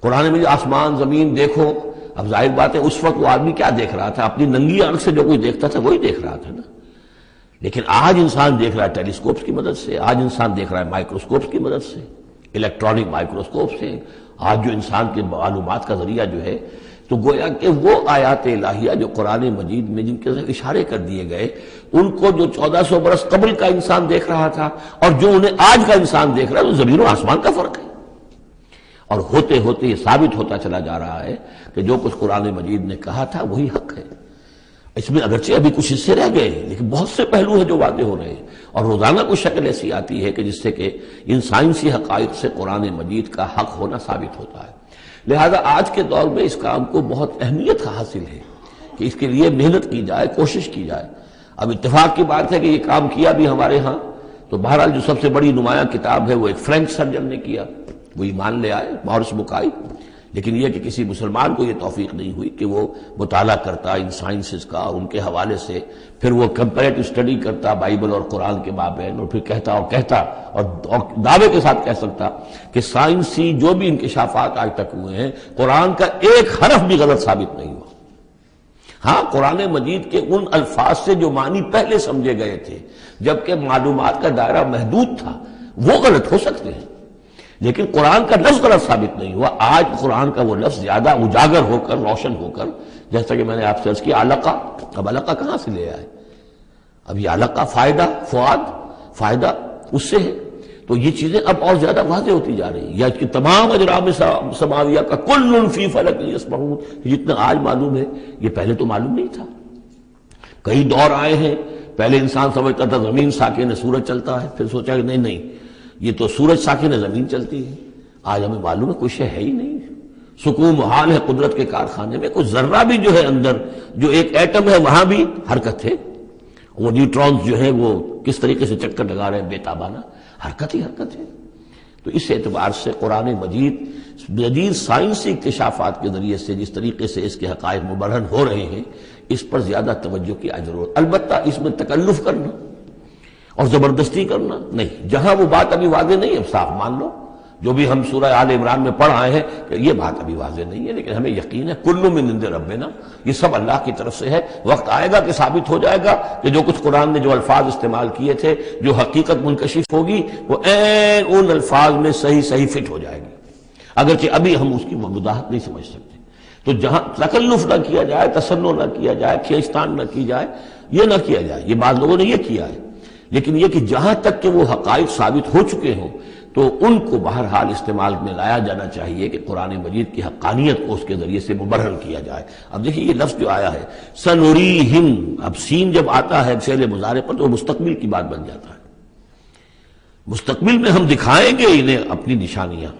قرآن میں، آسمان زمین دیکھو، اب ظاہر بات ہے اس وقت وہ آدمی کیا دیکھ رہا تھا، اپنی ننگی آنکھ سے جو کوئی دیکھتا تھا وہی دیکھ رہا تھا نا، لیکن آج انسان دیکھ رہا ہے ٹیلیسکوپس کی مدد سے، آج انسان دیکھ رہا ہے مائکروسکوپس کی مدد سے، الیکٹرانک مائکروسکوپ سے، آج جو انسان کے معلومات کا ذریعہ جو ہے تو گویا کہ وہ آیات الہیہ جو قرآن مجید میں جن کے اشارے کر دیے گئے، ان کو جو 1400 برس قبل کا انسان دیکھ رہا تھا اور جو انہیں آج کا انسان دیکھ رہا ہے، تو زمین و آسمان کا فرق ہے۔ اور ہوتے ہوتے یہ ثابت ہوتا چلا جا رہا ہے کہ جو کچھ قرآن مجید نے کہا تھا وہی حق ہے۔ اس میں اگرچہ ابھی کچھ حصے رہ گئے ہیں، لیکن بہت سے پہلو ہیں جو واضح ہو رہے ہیں، اور روزانہ کچھ شکل ایسی آتی ہے کہ جس سے کہ ان سائنسی حقائق سے قرآن مجید کا حق ہونا ثابت ہوتا ہے۔ لہذا آج کے دور میں اس کام کو بہت اہمیت حاصل ہے کہ اس کے لیے محنت کی جائے، کوشش کی جائے۔ اب اتفاق کی بات ہے کہ یہ کام کیا بھی ہمارے ہاں، تو بہرحال جو سب سے بڑی نمایاں کتاب ہے وہ ایک فرینچ سرجن نے کیا، وہ ایمان لے آئے، مورس بکائی۔ لیکن یہ کہ کسی مسلمان کو یہ توفیق نہیں ہوئی کہ وہ مطالعہ کرتا ان سائنسز کا، اور ان کے حوالے سے پھر وہ کمپیریٹو اسٹڈی کرتا بائبل اور قرآن کے مابین، اور پھر کہتا اور دعوے کے ساتھ کہہ سکتا کہ سائنسی جو بھی انکشافات آج تک ہوئے ہیں، قرآن کا ایک حرف بھی غلط ثابت نہیں ہوا۔ ہاں، قرآن مجید کے ان الفاظ سے جو معنی پہلے سمجھے گئے تھے جبکہ معلومات کا دائرہ محدود تھا، وہ غلط ہو سکتے ہیں، لیکن قرآن کا لفظ غلط ثابت نہیں ہوا۔ آج قرآن کا وہ لفظ زیادہ اجاگر ہو کر، روشن ہو کر، جیسا کہ میں نے آپ سے عرض کیا علقہ، اب علقہ کہاں سے لے آئے؟ اب یہ علقہ فائدہ، فؤاد، فائدہ اس سے ہے، تو یہ چیزیں اب اور زیادہ واضح ہوتی جا رہی ہیں۔ یا کہ تمام اجرام سماویہ کا کل فی فلک یسبحون، جتنا آج معلوم ہے یہ پہلے تو معلوم نہیں تھا۔ کئی دور آئے ہیں، پہلے انسان سمجھتا تھا زمین ساکن ہے، سورج چلتا ہے، پھر سوچا کہ نہیں، یہ تو سورج ساکن ہے، زمین چلتی ہے۔ آج ہمیں معلوم ہے کوئی شے ہے ہی نہیں، سکون محال ہے قدرت کے کارخانے میں، کوئی ذرہ بھی جو ہے اندر، جو ایک ایٹم ہے وہاں بھی حرکت ہے، وہ نیوٹرونز جو ہیں وہ کس طریقے سے چکر لگا رہے ہیں بے تابانہ، حرکت ہی حرکت ہے۔ تو اس اعتبار سے قرآن مجید جدید سائنسی اکتشافات کے ذریعے سے جس طریقے سے اس کے حقائق مبرہن ہو رہے ہیں، اس پر زیادہ توجہ کی ضرورت۔ البتہ اس میں تکلف کرنا اور زبردستی کرنا نہیں، جہاں وہ بات ابھی واضح نہیں ہے صاف مان لو، جو بھی ہم سورہ آل عمران میں پڑھ آئے ہیں کہ یہ بات ابھی واضح نہیں ہے، لیکن ہمیں یقین ہے کل من عند ربنا، یہ سب اللہ کی طرف سے ہے۔ وقت آئے گا کہ ثابت ہو جائے گا کہ جو کچھ قرآن نے جو الفاظ استعمال کیے تھے، جو حقیقت منکشف ہوگی، وہ عین ان الفاظ میں صحیح فٹ ہو جائے گی، اگرچہ ابھی ہم اس کی وضاحت نہیں سمجھ سکتے۔ تو جہاں تکلف نہ کیا جائے، تصنع نہ کیا جائے، کھینچتان نہ کی جائے، یہ نہ کیا جائے، یہ بعض لوگوں نے یہ کیا ہے، لیکن یہ کہ جہاں تک کہ وہ حقائق ثابت ہو چکے ہوں تو ان کو بہرحال استعمال میں لایا جانا چاہیے کہ قرآن مجید کی حقانیت کو اس کے ذریعے سے مبرہن کیا جائے۔ اب دیکھیے یہ لفظ جو آیا ہے سنوریہم، اب سین جب آتا ہے فعل مضارع پر تو وہ مستقبل کی بات بن جاتا ہے، مستقبل میں ہم دکھائیں گے انہیں اپنی نشانیاں۔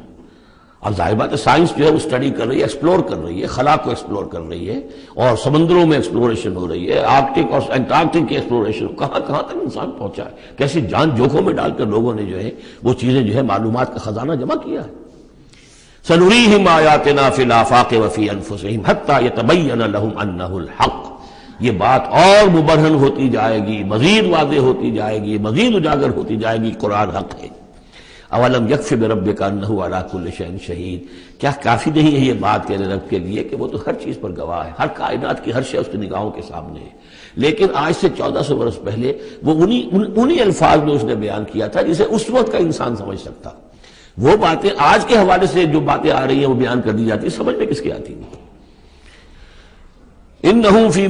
اب ظاہر بات ہے سائنس جو ہے وہ اسٹڈی کر رہی ہے، ایکسپلور کر رہی ہے، خلا کو ایکسپلور کر رہی ہے، اور سمندروں میں ایکسپلوریشن ہو رہی ہے، آرکٹک اور انٹارکٹک کی ایکسپلوریشن، کہاں تک انسان پہنچا ہے، کیسی جان جوکھوں میں ڈال کر لوگوں نے جو ہے وہ چیزیں جو ہے معلومات کا خزانہ جمع کیا ہے۔ سنریہم آیاتنا فی الآفاق وفی انفسہم حتی یتبین لہم انہ الحق، یہ بات اور مبرہن ہوتی جائے گی، مزید واضح ہوتی جائے گی، مزید اجاگر ہوتی جائے گی، قرآن حق ہے۔ اولم یکف بربک انہ علی کل شیء شہید، کیا کافی نہیں ہے یہ بات تیرے رب کے لیے کہ وہ تو ہر چیز پر گواہ ہے، ہر کائنات کی ہر شے اس کی نگاہوں کے سامنے ہے۔ لیکن آج سے 1400 برس پہلے وہ انہی الفاظ میں اس نے بیان کیا تھا جسے اس وقت کا انسان سمجھ سکتا۔ وہ باتیں آج کے حوالے سے جو باتیں آ رہی ہیں وہ بیان کر دی جاتی، سمجھ میں کس کی آتی نہیں۔ انہم فی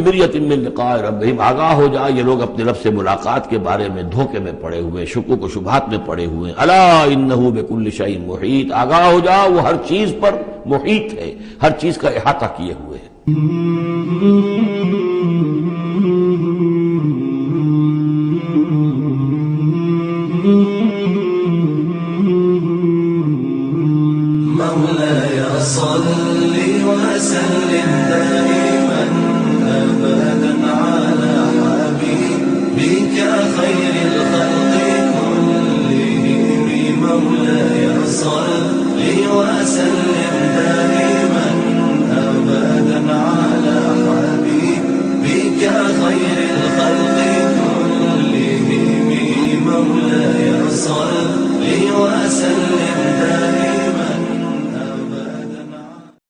مریۃ من لقاء ربہم، آگاہ ہو جا یہ لوگ اپنے رب سے ملاقات کے بارے میں دھوکے میں پڑے ہوئے، شکوک و شبہات میں پڑے ہوئے۔ الا انہ بکل شیء محیط، آگاہ ہو جا وہ ہر چیز پر محیط ہے، ہر چیز کا احاطہ کیے ہوئے ہے۔ مولاي صل وسلم دائما أبدا على حبيبك خير الخلق كلهم، مولاي صل وسلم دائما أبدا على حبيبك خير الخلق كلهم، مولاي صل وسلم